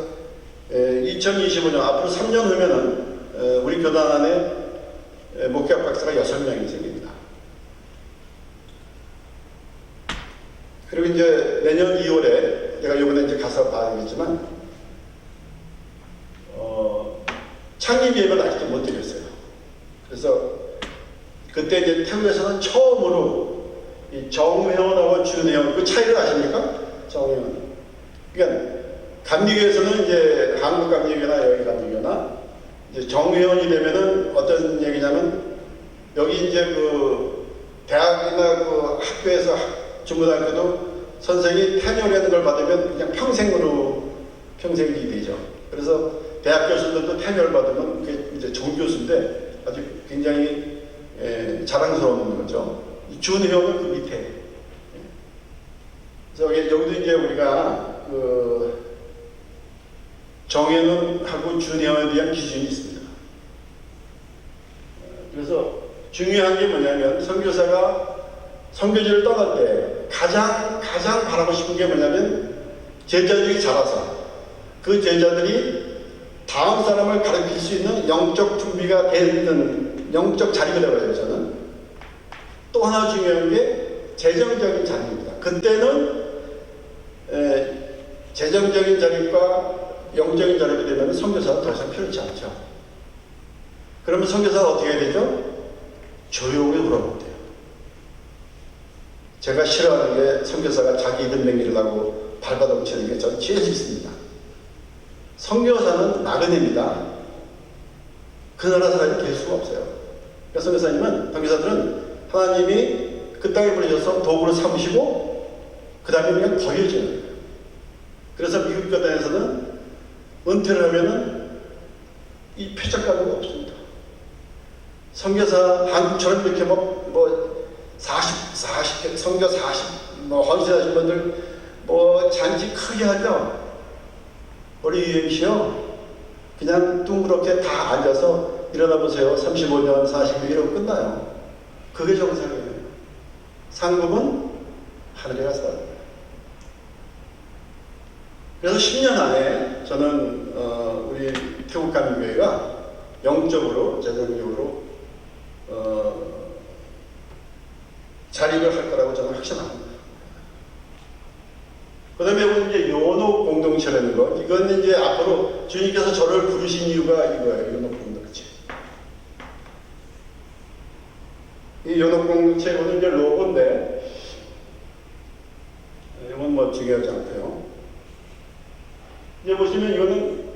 2025년 앞으로 3년 후면은 우리 교단 안에 목회학 박사가 6명이 생깁니다. 그리고 이제 내년 2월에 제가 이번에 이제 가서 봐야겠지만 창립 예배를 아직도 못 드렸어요. 그래서 그때 이제 태국에서는 처음으로 이 정회원하고 준회원 그 차이를 아십니까? 정회원. 그러니까 감리교에서는 이제 한국 감리교나 여기 감리교나 이제 정회원이 되면은 어떤 얘기냐면 여기 이제 그 대학이나 그 학교에서 중고등학교도 선생이 테뉴어라는 걸 받으면 그냥 평생이 되죠. 그래서 대학 교수들도 테뉴어를 받으면 그게 이제 정교수인데 아주 굉장히 자랑스러운 거죠. 준회원은 그 밑에. 그래서 여기도 이제 우리가 그 정회원하고 준회원에 대한 기준이 있습니다. 그래서 중요한 게 뭐냐면 선교사가 선교지를 떠날 때 가장 바라고 싶은 게 뭐냐면 제자들이 자라서 그 제자들이 다음 사람을 가르칠 수 있는 영적 준비가 되는 영적 자리가 되어야 저는 또 하나 중요한 게 재정적인 자리입니다. 그때는 재정적인 자리과 영적인 자리가 되면 선교사가 더 이상 필요치 않죠. 그러면 선교사가 어떻게 해야 되죠? 조용히 물어보면 돼요. 제가 싫어하는 게 선교사가 자기 이름 맹기를 하고 발바닥치는 게 저는 제일 싫습니다. 선교사는 나그네입니다. 그 나라 사람이 될 수가 없어요. 그러니까 선교사들은 하나님이 그 땅에 보내셔서 도구로 삼으시고 그 다음에 그냥 버려지는 거예요. 그래서 미국 교단에서는 은퇴를 하면은 이 표적가루가 없습니다. 선교사 한국처럼 이렇게 뭐 40, 선교 40, 헌신하신 분들 잔치 크게 하죠. 우리 UMC요. 그냥 둥그렇게 다 앉아서 일어나 보세요. 35년, 40년 이러고 끝나요. 그게 정상이에요. 상급은 하늘에 가서. 그래서 10년 안에 저는 우리 태국 감리교회가 영적으로, 재정적으로 자립을 할 거라고 저는 확신합니다. 그 다음에 이제 연옥 공동체라는 거, 이건 이제 앞으로 주님께서 저를 부르신 이유가 이거예요. 연옥 공동체. 이 연옥 공동체, 이거는 이제 로고인데, 이건 뭐 중요하지 않고요. 이제 보시면 이거는,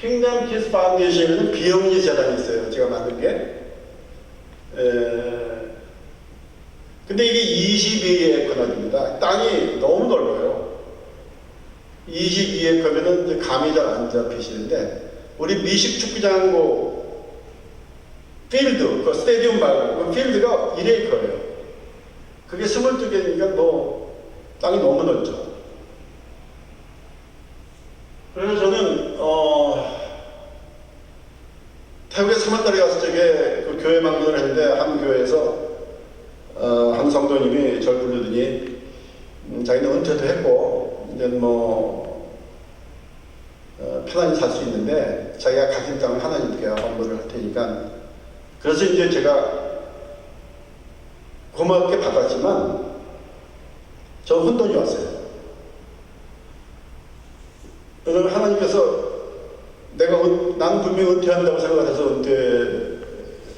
킹덤 키스 파운데이션에는 비영리 재단이 있어요. 제가 만든 게. 근데 이게 22에커입니다. 땅이 너무 넓어요. 22에커면은 감이 잘 안 잡히시는데, 우리 미식 축구장고 필드, 그 스테디움 말고, 그 필드가 1에커예요. 그게 22개니까 땅이 너무 넓죠. 그래서 저는, 태국에 3월달에 갔을 적에 그 교회 방문을 했는데, 한 교회에서 한 성도님이 저를 부르더니 자기는 은퇴도 했고 이제 편안히 살 수 있는데 자기가 가진 땅을 하나님께 헌물을 할 테니까 그래서 이제 제가 고맙게 받았지만 저 혼돈이 왔어요. 그래서 하나님께서 나는 분명히 은퇴한다고 생각해서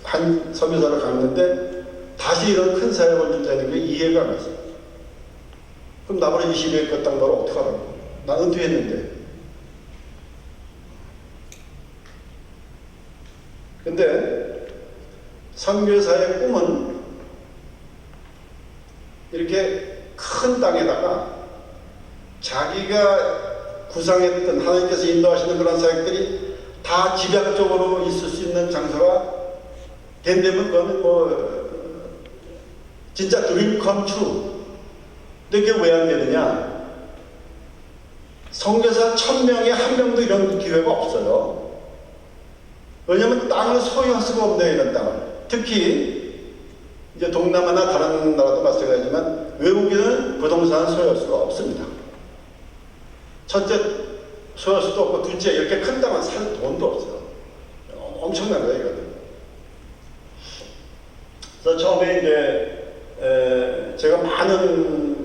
한 선교사를 갔는데 다시 이런 큰 사역을 준다는 게 이해가 안 갔어요. 그럼 나보다 20에 땅 너를 어떻게 하라고? 난 은퇴했는데. 근데 선교사의 꿈은 이렇게 큰 땅에다가 자기가 구상했던 하나님께서 인도하시는 그런 사역들이 다 집약적으로 있을 수 있는 장소가 된다면 그거는 진짜 드림 컴 트루. 근데 그게 왜 안 되느냐? 선교사 1000명에 1명도 이런 기회가 없어요. 왜냐하면 땅을 소유할 수가 없네요, 이런 땅을. 특히 이제 동남아나 다른 나라도 마찬가지지만 외국인은 부동산을 소유할 수가 없습니다. 첫째, 소유할 수도 없고, 둘째, 이렇게 큰 땅을 살 돈도 없어요. 엄청난 거예요, 이거는. 그래서 처음에 이제 제가 많은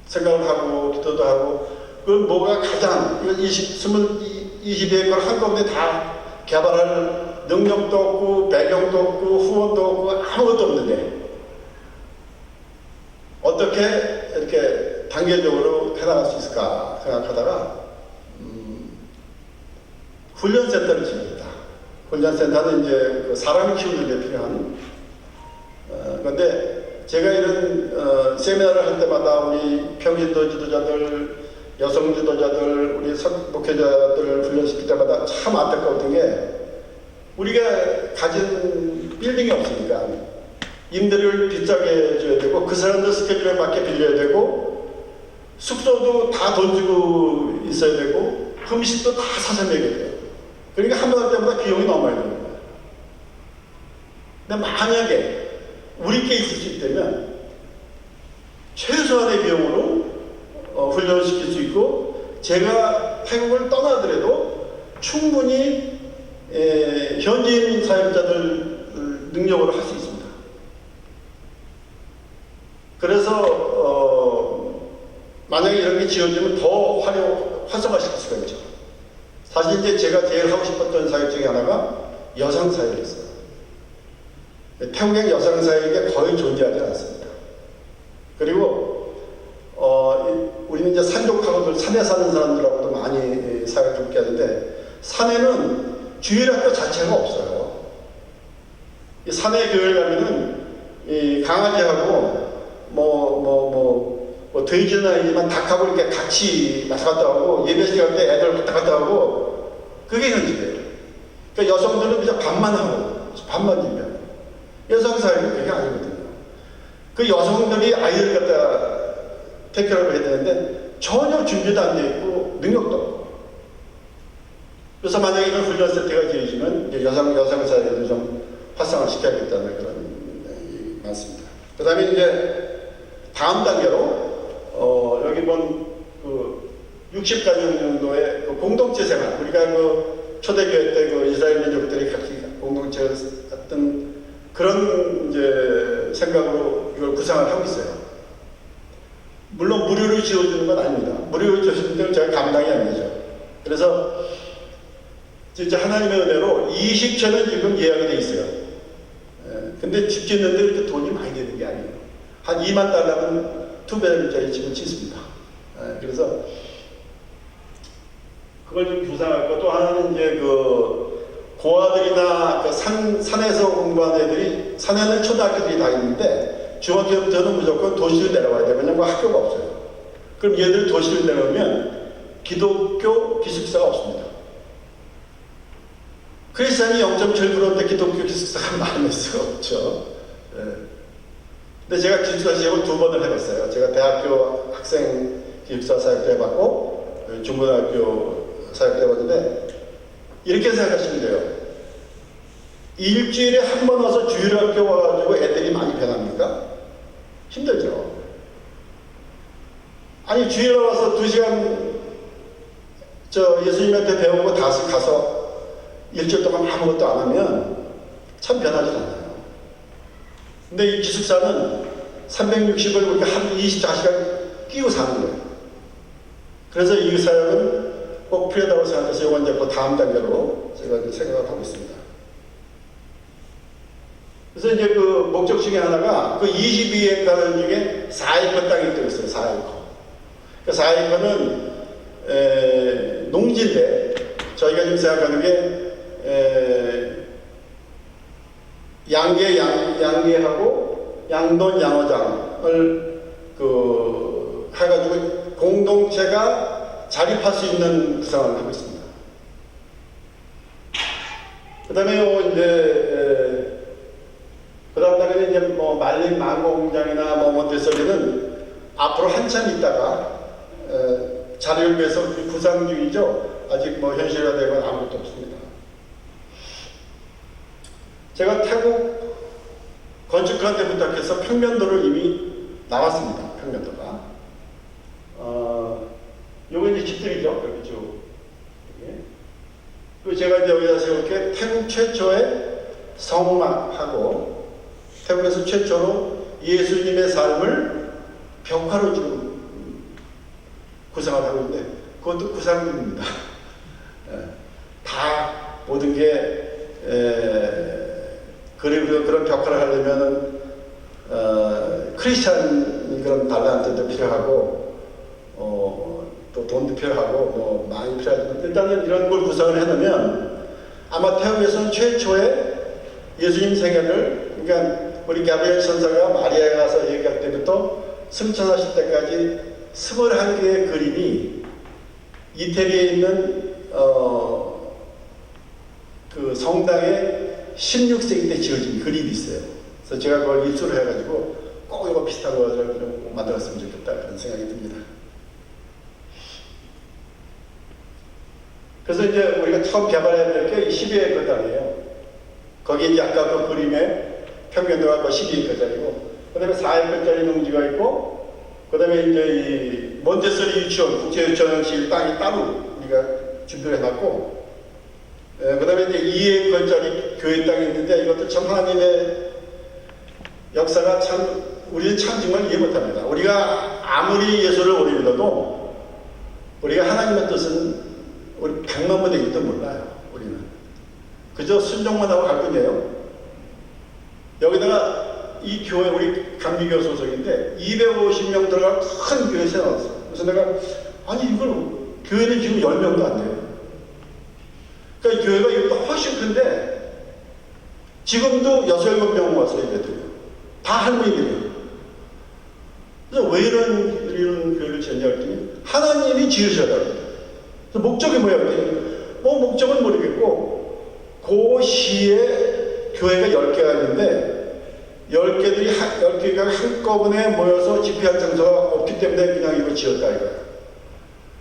생각을 하고 기도도 하고, 그 뭐가 가장 20의 걸 한꺼번에 다 개발할 능력도 없고 배경도 없고 후원도 없고 아무것도 없는데 어떻게 이렇게 단계적으로 해나갈 수 있을까 생각하다가 훈련센터를 지입니다. 훈련센터는 이제 그 사람을 키우는 데 필요한 그런데 제가 이런 세미나를 할 때마다 우리 평신도 지도자들, 여성 지도자들, 우리 목회자들을 훈련시킬 때마다 참 안타까웠던 게 우리가 가진 빌딩이 없으니까 임대료를 비싸게 해줘야 되고 그 사람들 스케줄에 맞게 빌려야 되고 숙소도 다 돈 주고 있어야 되고 음식도 다 사서 먹여야 돼요. 그러니까 한 번 할 때마다 비용이 너무 많이 드는 거예요. 근데 만약에 우리께 있을 수 있다면 최소한의 비용으로 훈련을 시킬 수 있고 제가 태국을 떠나더라도 충분히 현지인 사역자들 능력으로 할 수 있습니다. 그래서 만약에 이런 게 지어지면 더 활성화시킬 수가 있죠. 사실 이제 제가 제일 하고 싶었던 사역 중에 하나가 여성 사역이었어요. 태국의 여성 사역이 거의 존재하지 않았습니다. 그리고 우리는 이제 산족하고들 산에 사는 사람들하고도 많이 사역을 함께 하는데 산에는 주일학교 자체가 없어요. 이 산에 교회를 가면은 이 강아지하고 돼지는 아니지만 닭하고 이렇게 같이 왔다 갔다 하고 예배 시간 때 애들 왔다 갔다 하고 그게 현실이에요. 그러니까 여성들은 그냥 밥만 하고 밥만 주면 여성 사역은 그게 아니거든요. 그 여성들이 아이를 갖다 택하라고 해야 되는데 전혀 준비도 안 돼 있고 능력도 없고 그래서 만약에 이런 훈련센터가 지어지면 이제 여성 사역을 좀 활성화시켜야겠다는 그런 말씀입니다. 그 다음에 이제 다음 단계로 여기 본 그 60가정 정도의 그 공동체 생활 우리가 그 초대교회 때 그 이스라엘 민족들이 같이 공동체 같은 그런 이제 생각으로 이걸 구상을 하고 있어요. 물론 무료로 지어주는 건 아닙니다. 무료로 지어주는 데는 제가 감당이 안 되죠. 그래서 진짜 하나님의 은혜로 20채는 지금 예약이 돼 있어요. 근데 집 짓는데 이렇게 돈이 많이 되는 게 아니에요. 한 2만 달러면 2배짜리 집을 짓습니다. 그래서 그걸 좀 구상하고 또 하나는 이제 그 고아들이나 그 산에서 공부하는 애들이 산에는 초등학교들이 다 있는데 중학교부터는 무조건 도시로 내려와야 돼요. 왜냐면 학교가 없어요. 그럼 얘들 도시로 내려오면 기독교 기숙사가 없습니다. 크리스찬이 0.7%인데 기독교 기숙사가 많을 수가 없죠. 근데 제가 기숙사 시험을 2번을 해봤어요. 제가 대학교 학생 기숙사 사역도 해봤고 중고등학교 사역도 해봤는데 이렇게 생각하시면 돼요. 일주일에 한 번 와서 주일학교 와가지고 애들이 많이 변합니까? 힘들죠. 아니 주일에 와서 2시간 예수님한테 배우고 다시 가서 일주일 동안 아무것도 안 하면 참 변하지 않아요. 근데 이 기숙사는 360을 우리가 한 24시간 끼고 사는 거예요. 그래서 이 사역은 꼭 필요하다고 생각해서 이건 이제 그 다음 단계로 제가 생각을 하고 있습니다. 그래서 이제 그 목적 중에 하나가 그 22헥타르 중에 4에커 땅이 또 있어요. 4에커. 그 4에커는 농지인데 저희가 지금 생각하는 게 양계하고 양돈 양어장을 그 해가지고 공동체가 자립할 수 있는 구상을 하고 있습니다. 그 다음에 이제 그 다음 단계는 이제 뭐 말린 망고 공장이나 뭐 몬테소리는 앞으로 한참 있다가 자료를 위해서 구상 중이죠. 아직 뭐 현실화되고 아무것도 없습니다. 제가 태국 건축가한테 부탁해서 평면도를 이미 나왔습니다. 평면도가. 요거 이제 집들이죠. 이렇게 쭉. 그리고 제가 이제 여기다 세울게 태국 최초의 성막하고 태국에서 최초로 예수님의 삶을 벽화로 지금 구상을 하고 있는데 그것도 구상입니다. 다 모든 게 그리고 그런 벽화를 하려면은 크리스찬 그런 달란트도 필요하고 또 돈도 필요하고 뭐 많이 필요하지만 일단은 이런 걸 구상을 해놓으면 아마 태국에서는 최초의 예수님 생애를 그러니까 우리 가브리엘 천사가 마리아에 가서 얘기할 때부터 승천하실 때까지 21개의 그림이 이태리에 있는 그 성당에 16세기 때 지어진 그림이 있어요. 그래서 제가 그걸 입수를 해가지고 꼭 이거 비슷한 거를 꼭 만들었으면 좋겠다 그런 생각이 듭니다. 그래서 이제 우리가 처음 개발해야 될 게 12에이커 땅이에요. 거기 이제 아까 그 그림에 평면도가 12에이커짜리고 그 다음에 4에이커짜리 농지가 있고 그 다음에 이제 이 몬테소리 유치원, 국제유치원실 땅이 따로 우리가 준비를 해놨고 그 다음에 이제 2에이커짜리 교회 땅이 있는데 이것도 참 하나님의 역사가 참 우리는 참 정말 이해 못합니다. 우리가 아무리 예수를 오래 믿어도 우리가 하나님의 뜻은 우리 100만 번 얘기도 몰라요. 우리는 그저 순종만 하고 갈 뿐이에요. 여기다가 이 교회 우리 감리교 소속인데 250명 들어갈 큰 교회 세워놨어요. 그래서 내가 아니 이걸 교회는 지금 10명도 안 돼요. 그러니까 교회가 이것보다 훨씬 큰데 지금도 6, 7명 와서 예배드려요. 다 할머니들이에요. 그래서 왜 이런 교회를 지었냐 했더니 하나님이 지으셔야 됩니다. 그래서 목적이 뭐야? 뭐 목적은 모르겠고 그 시에 교회가 10개가 있는데 10개가 한꺼번에 모여서 집회할 장소가 없기 때문에 그냥 이거 지었다 이거야.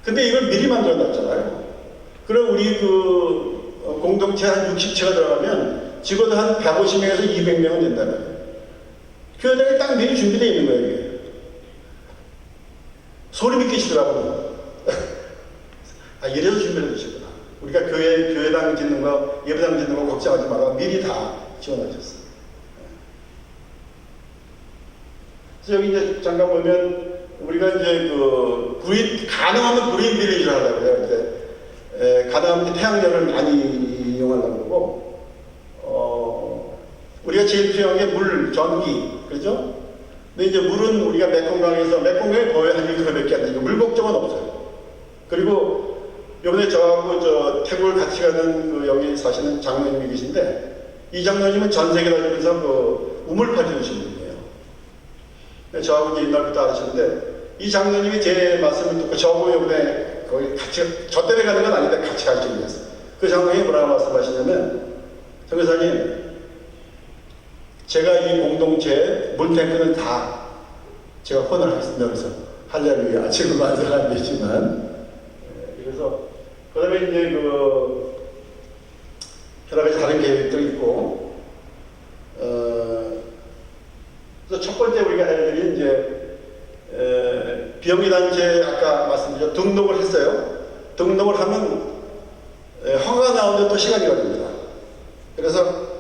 근데 이걸 미리 만들어놨잖아요. 그럼 우리 그 공동체 한 60채가 들어가면 직원들 한 150명에서 200명은 된다는 거예요. 교회당이 딱 미리 준비되어 있는 거예요, 이게. 소름이 끼치더라고요. 아, 이래서 준비를 해주시구나. 우리가 교회당 짓는 거, 예배당 짓는 거 걱정하지 말고 미리 다 지원하셨어요. 그래서 여기 이제 잠깐 보면 우리가 이제 가능하면 그린 빌리지를 하려고요. 이제 가능하면 태양열을 많이 이용하려고 그러고, 우리가 제일 필요한 게 물, 전기, 그죠? 근데 이제 물은 우리가 메콩강에서, 메콩강에 거의 한 1km밖에 안 되니까 물 걱정은 없어요. 그리고 요번에 저하고 태국을 같이 가는 여기 사시는 장로님이 계신데, 이 장로님은 전 세계 다니면서 우물파 지으신 분이에요. 저하고 이제 옛날부터 알으셨는데, 이 장로님이 제 말씀을 듣고 저하고 요번에 거기 같이, 저 때문에 가는 건 아닌데 같이 갈 준비했어요. 그 장로님이 뭐라고 말씀하시냐면, 정교사님, 제가 이 공동체에 물탱크는 다 제가 혼을 하겠습니다. 그래서 할렐루야. 지금 완성 안 되지만. 그래서, 그 다음에 이제 여러 가지 다른 계획도 있고, 그래서 첫 번째 우리가 해야 될 일이 이제, 비영리단체 아까 말씀드렸죠. 등록을 했어요. 등록을 하면 허가가 나오는데 또 시간이 걸립니다. 그래서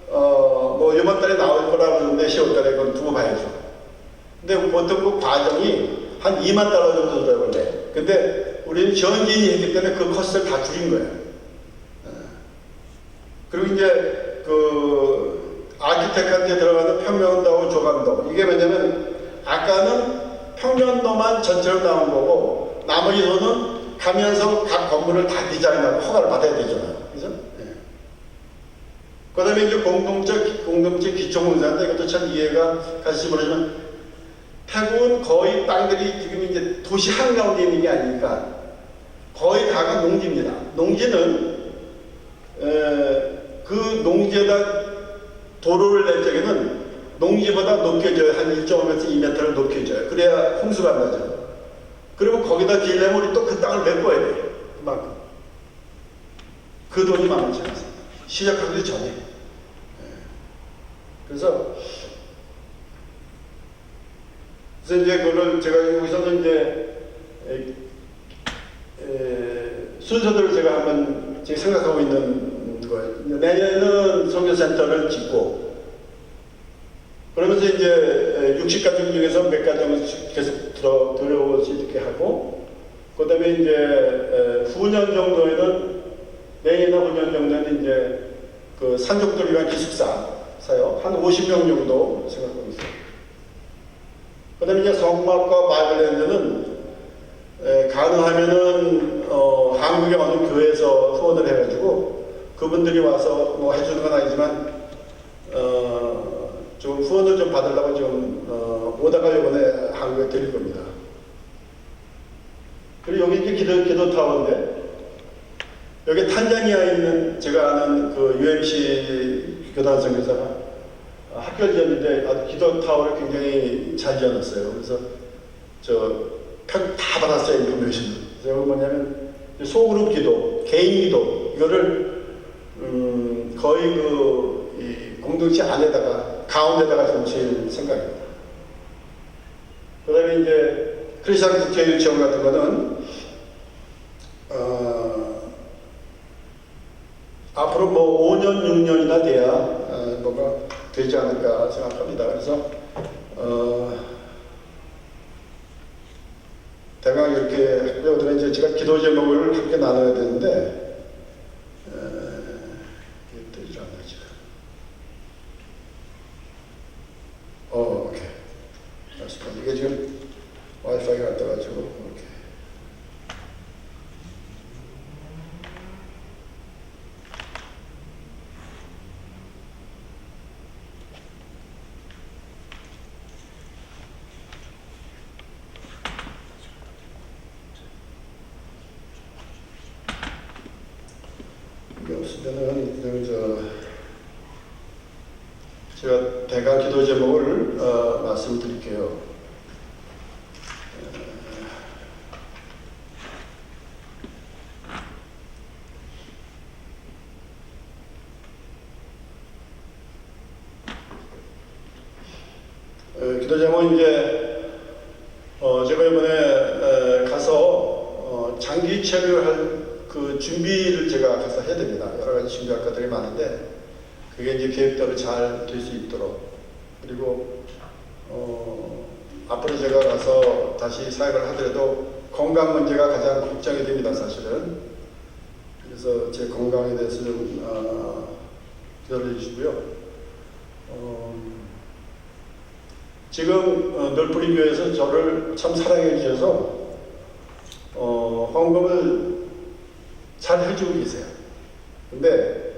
뭐 이번 달에 나올 거라고 하는데 10월 달에 그건 두고 봐야죠. 근데 보통 그 과정이 한 2만 달러 정도 들어요. 근데 우리는 전진이 했기 때문에 그 코스를 다 줄인 거예요. 그리고 이제 아키텍트한테 들어가는 평면도하고 조감도, 이게 뭐냐면 아까는 평면도만 전체로 나온 거고 나머지 돈은 가면서 각 건물을 다 디자인하고 허가를 받아야 되잖아요. 그죠? 그 다음에 이제 공동체 기초공사인데 이것도 참 이해가 가실지 모르지만 태국은 거의 땅들이 지금 이제 도시 한가운데 있는 게 아니니까 거의 다가 농지입니다. 농지는 그 농지에다 도로를 낼 적에는 농지보다 높여줘요. 한 1.5m, 2m를 높여줘요. 그래야 홍수가 안 나죠. 그리고 거기다 지으려면 우리 또 그 땅을 메꿔야 돼요. 그만큼. 그 돈이 많지 않습니다. 시작하기 전에. 그래서 이제 그걸 제가 여기서는 이제 순서대로 제가 한번 지금 생각하고 있는 거예요. 내년은 선교센터를 짓고, 그러면서 이제 60가정 중에서 몇 가정을 계속 들어올 수 있게 하고, 그 다음에 이제 후년 정도에는, 내년이나 후년 정도에는 이제 그 산족들 위한 기숙사요. 한 50명 정도 생각하고 있어요. 그 다음에 이제 성막과 바이블랜드는 가능하면은 한국의 어느 교회에서 후원을 해가지고 그분들이 와서 뭐 해주는 건 아니지만 좀 후원을 좀 받으려고 좀 오다가 이번에 한국에 드릴 겁니다. 그리고 여기 이제 기도 타워인데, 여기 탄자니아에 있는 제가 아는 그 UMC 교단 선교사가 학교를 지었는데 기도 타워를 굉장히 잘 지어놨어요. 그래서 다 받았어요, 인포메이션을. 그래서 뭐냐면 소그룹 기도, 개인 기도 이거를 거의 이 공동체 안에다가 가운데다가 좀 지을 생각입니다. 그다음에 이제 크리스천 국제 유치원 같은 거는 앞으로 뭐 5년, 6년이나 돼야 뭐가 되지 않을까 생각합니다. 그래서 대강 이렇게 학교들은 이제 제가 기도 제목을 함께 나눠야 되는데 이게 되지 않아요 지금. 오케이. 이게 지금 와이파이가 안 떠가지고 오케이. 없으면은 제가 대강 기도 제목을 말씀드릴게요. 기도 제목은 이제 제가 이번에 가서 장기 체류할 그 준비를 제가 가서 해야 됩니다. 여러 가지 준비할 것들이 많은데 그게 이제 계획대로 잘 될 수 있도록, 그리고 앞으로 제가 가서 다시 사역을 하더라도 건강 문제가 가장 걱정이 됩니다, 사실은. 그래서 제 건강에 대해서 좀 기다려 주시고요. 지금 널프리 교회에서 저를 참 사랑해 주셔서 헌금을 잘 해주고 계세요. 근데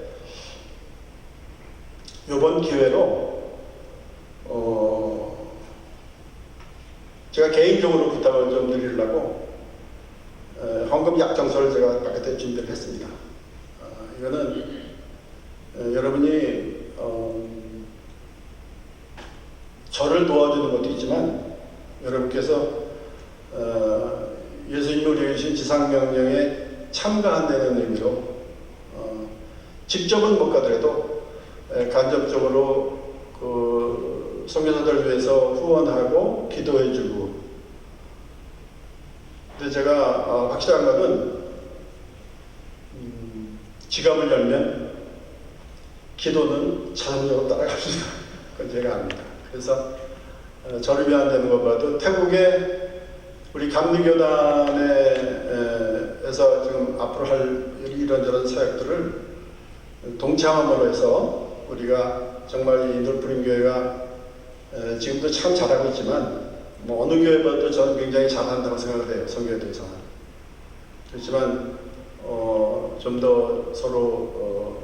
이번 기회로 제가 개인적으로 부탁을 좀 드리려고 헌금 약정서를 제가 바깥에 준비를 했습니다. 이거는 여러분이 저를 도와주는 것도 있지만 여러분께서 예수님이 우리에게 주신 지상명령에 참가한다는 의미로 직접은 못 가더라도 간접적으로 그 선교사들을 위해서 후원하고 기도해주고. 근데 제가 확실한 것은 지갑을 열면 기도는 자동적으로 따라갑니다. 그건 제가 압니다. 그래서 저를 위한 되는 것보다도 태국의 우리 감리교단에서 지금 앞으로 할 이런저런 사역들을 동참함으로 해서 우리가 정말 이 널프린 교회가 지금도 참 잘하고 있지만 뭐 어느 교회보다도 저는 굉장히 잘한다고 생각을 해요. 선교에 대해서는. 그렇지만 좀 더 서로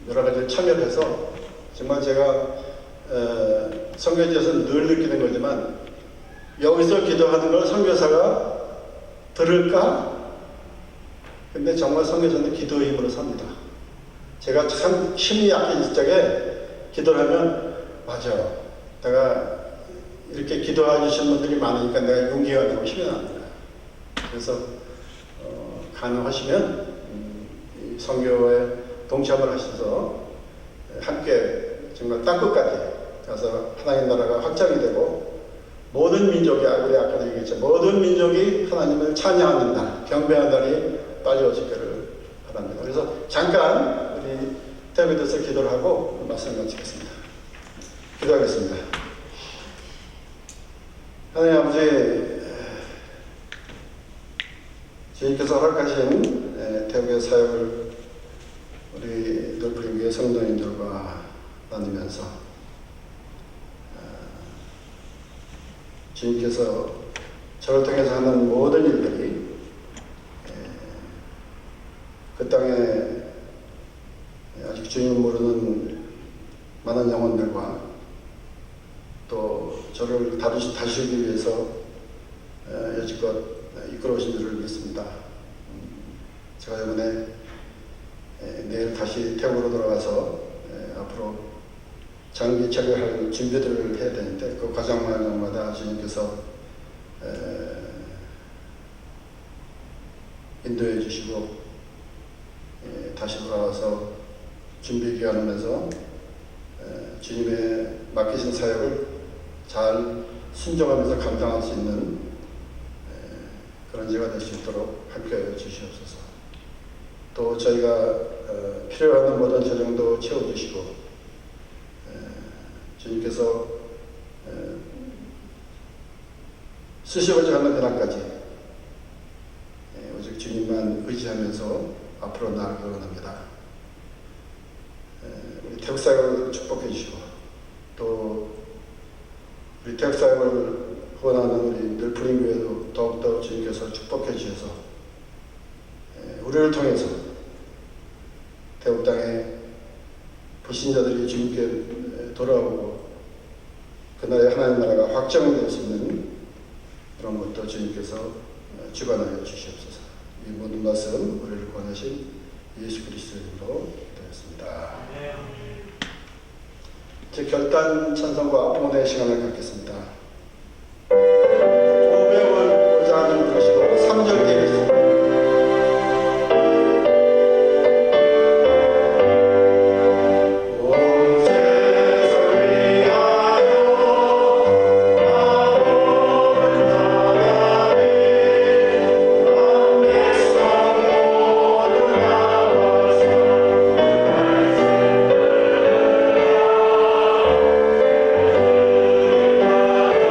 여러 가지 참여해서 정말 제가 선교지에서 늘 느끼는 거지만 여기서 기도하는 걸 선교사가 들을까? 근데 정말 선교사는 기도의 힘으로 삽니다. 제가 참 힘이 약해질 적에 기도를 하면 맞아. 내가 이렇게 기도해 주신 분들이 많으니까 내가 용기가 나고 힘이 납니다. 그래서 가능하시면 이 선교에 동참을 하셔서 함께 정말 땅끝까지 가서 하나님 나라가 확장이 되고 모든 민족이 우리 아까도 얘기했죠. 모든 민족이 하나님을 찬양하는 날, 경배하는 날이 빨리 오시기를 바랍니다. 그래서 잠깐 우리 대비돼서 기도를 하고 말씀을 마치겠습니다. 기도하겠습니다. 하나님 아버지, 주님께서 허락하신 태국의 사역을 우리 놀프림교회 성도님들과 나누면서 주님께서 저를 통해서 하는 모든 일들이 그 땅에 아직 주님을 모르는 많은 영혼들과 또 저를 다루시기 위해서 여지껏 이끌어오신 줄을 믿습니다. 제가 이번에 내일 다시 태국으로 돌아가서 앞으로 장기 체결할 준비들을 해야 되는데 그 과정마다 주님께서 인도해 주시고 다시 돌아와서 준비 기간하면서 주님의 맡기신 사역을 잘 순종하면서 감당할 수 있는 그런 제가 될 수 있도록 함께하여 주시옵소서. 또 저희가 필요한 모든 재정도 채워주시고 주님께서 수십을 가는 그날까지 오직 주님만 의지하면서 앞으로 나아가기 원합니다. 우리 태국 사역을 축복해 주시고 또 우리 태국 사역을 후원하는 우리 늘프림교회도 더욱더 주님께서 축복해 주셔서 우리를 통해서 태국 땅에 불신자들이 주님께 돌아오고 그날의 하나님 나라가 확정될 수 있는 그런 것도 주님께서 주관하여 주시옵소서. 이 모든 말씀 우리를 구원하신 예수 그리스도 이름으로 기도했습니다. 이제 결단 찬송과 봉헌의 시간을 갖겠습니다. 500을 보자 하는 부르시고 3절 되겠습니다.
주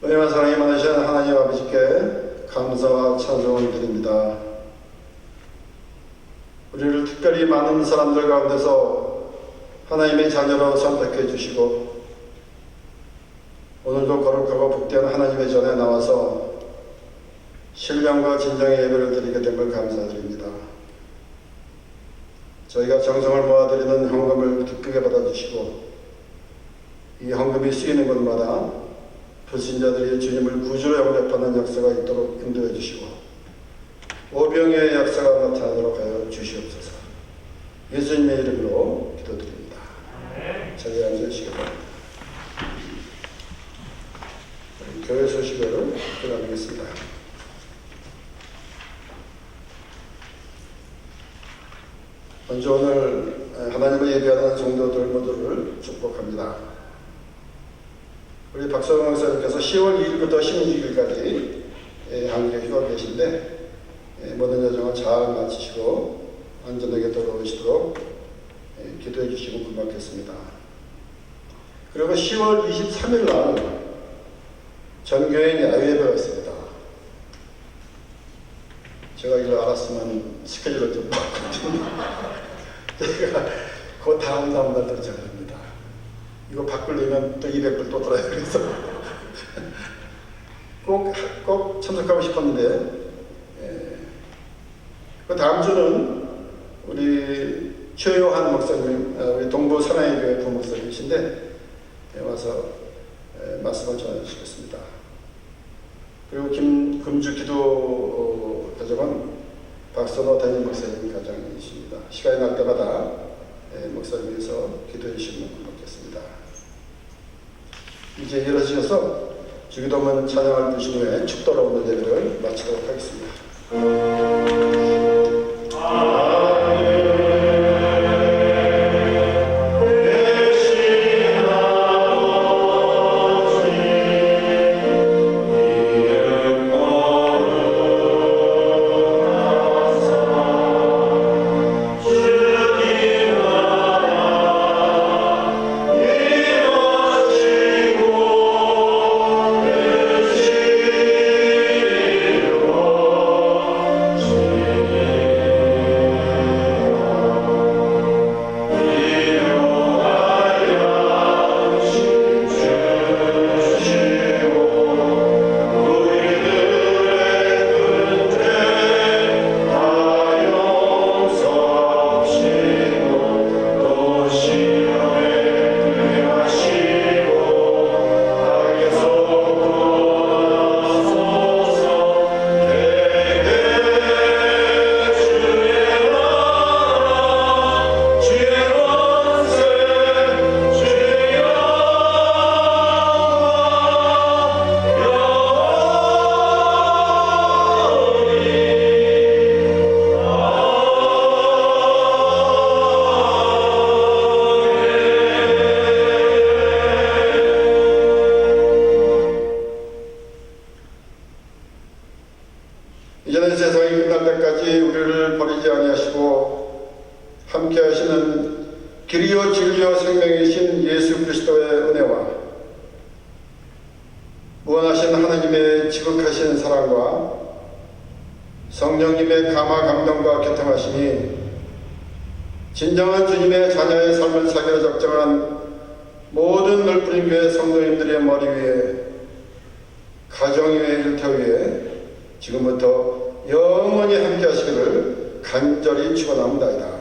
은혜와 사랑이 많으신 하나님 아버지께 감사와 찬송을 드립니다. 우리를 특별히 많은 사람들 가운데서 하나님의 자녀로 선택해 주시고 오늘도 거룩하고 복된 하나님의 전에 나와서 신령과 진정의 예배를 드리게 된 걸 감사드립니다. 저희가 정성을 모아드리는 헌금을 기쁘게 받아주시고 이 헌금이 쓰이는 곳마다 불신자들이 주님을 구주로 영접하는 역사가 있도록 인도해 주시고 오병의 역사가 나타나도록 하여 주시옵소서. 예수님의 이름으로 기도드립니다. 자리에 앉으시기 바랍니다. 교회 소식을 들어가겠습니다. 먼저 오늘 하나님을 예배하는 성도들 모두를 축복합니다. 우리 박성호 목사님께서 10월 2일부터 16일까지 한국에 휴가 계신데 모든 여정을 잘 마치시고 안전하게 돌아오시도록 기도해 주시면 고맙겠습니다. 그리고 10월 23일 날 전교인 야유예배가 있습니다. 제가 이걸 알았으면 스케줄을 좀 바꿨거든요. 제가 그 다음 날 도착합니다. 이거 바꾸려면 또 200불 또 들어야 그래서 꼭 참석하고 싶었는데 그 다음 주는 우리 최요한 목사님, 우리 동부 사나이교회 부목사님이신데 와서 말씀을 전해주시겠습니다. 그리고 금주 기도 가정은 박선호 담임 목사님 가정이십니다. 시간이 날 때마다 목사님께서 기도해 주시면 고맙겠습니다. 이제 일어서셔서 주기도문 찬양을 부르신 후에 축도로 오늘 예배를 마치도록 하겠습니다. 이제는 세상이 끝날 때까지 우리를 버리지 아니하시고 함께 하시는 길이요 진리요 생명이신 예수 그리스도의 은혜와 무한하신 하나님의 지극하신 사랑과 성령님의 감화 감동과 교통하심이 진정한 주님의 자녀의 삶을 사기로 적정한 모든 넓은 교회 성도님들의 머리 위에 가정 위에 일터 위에 지금부터 영원히 함께 하시기를 간절히 축원합니다.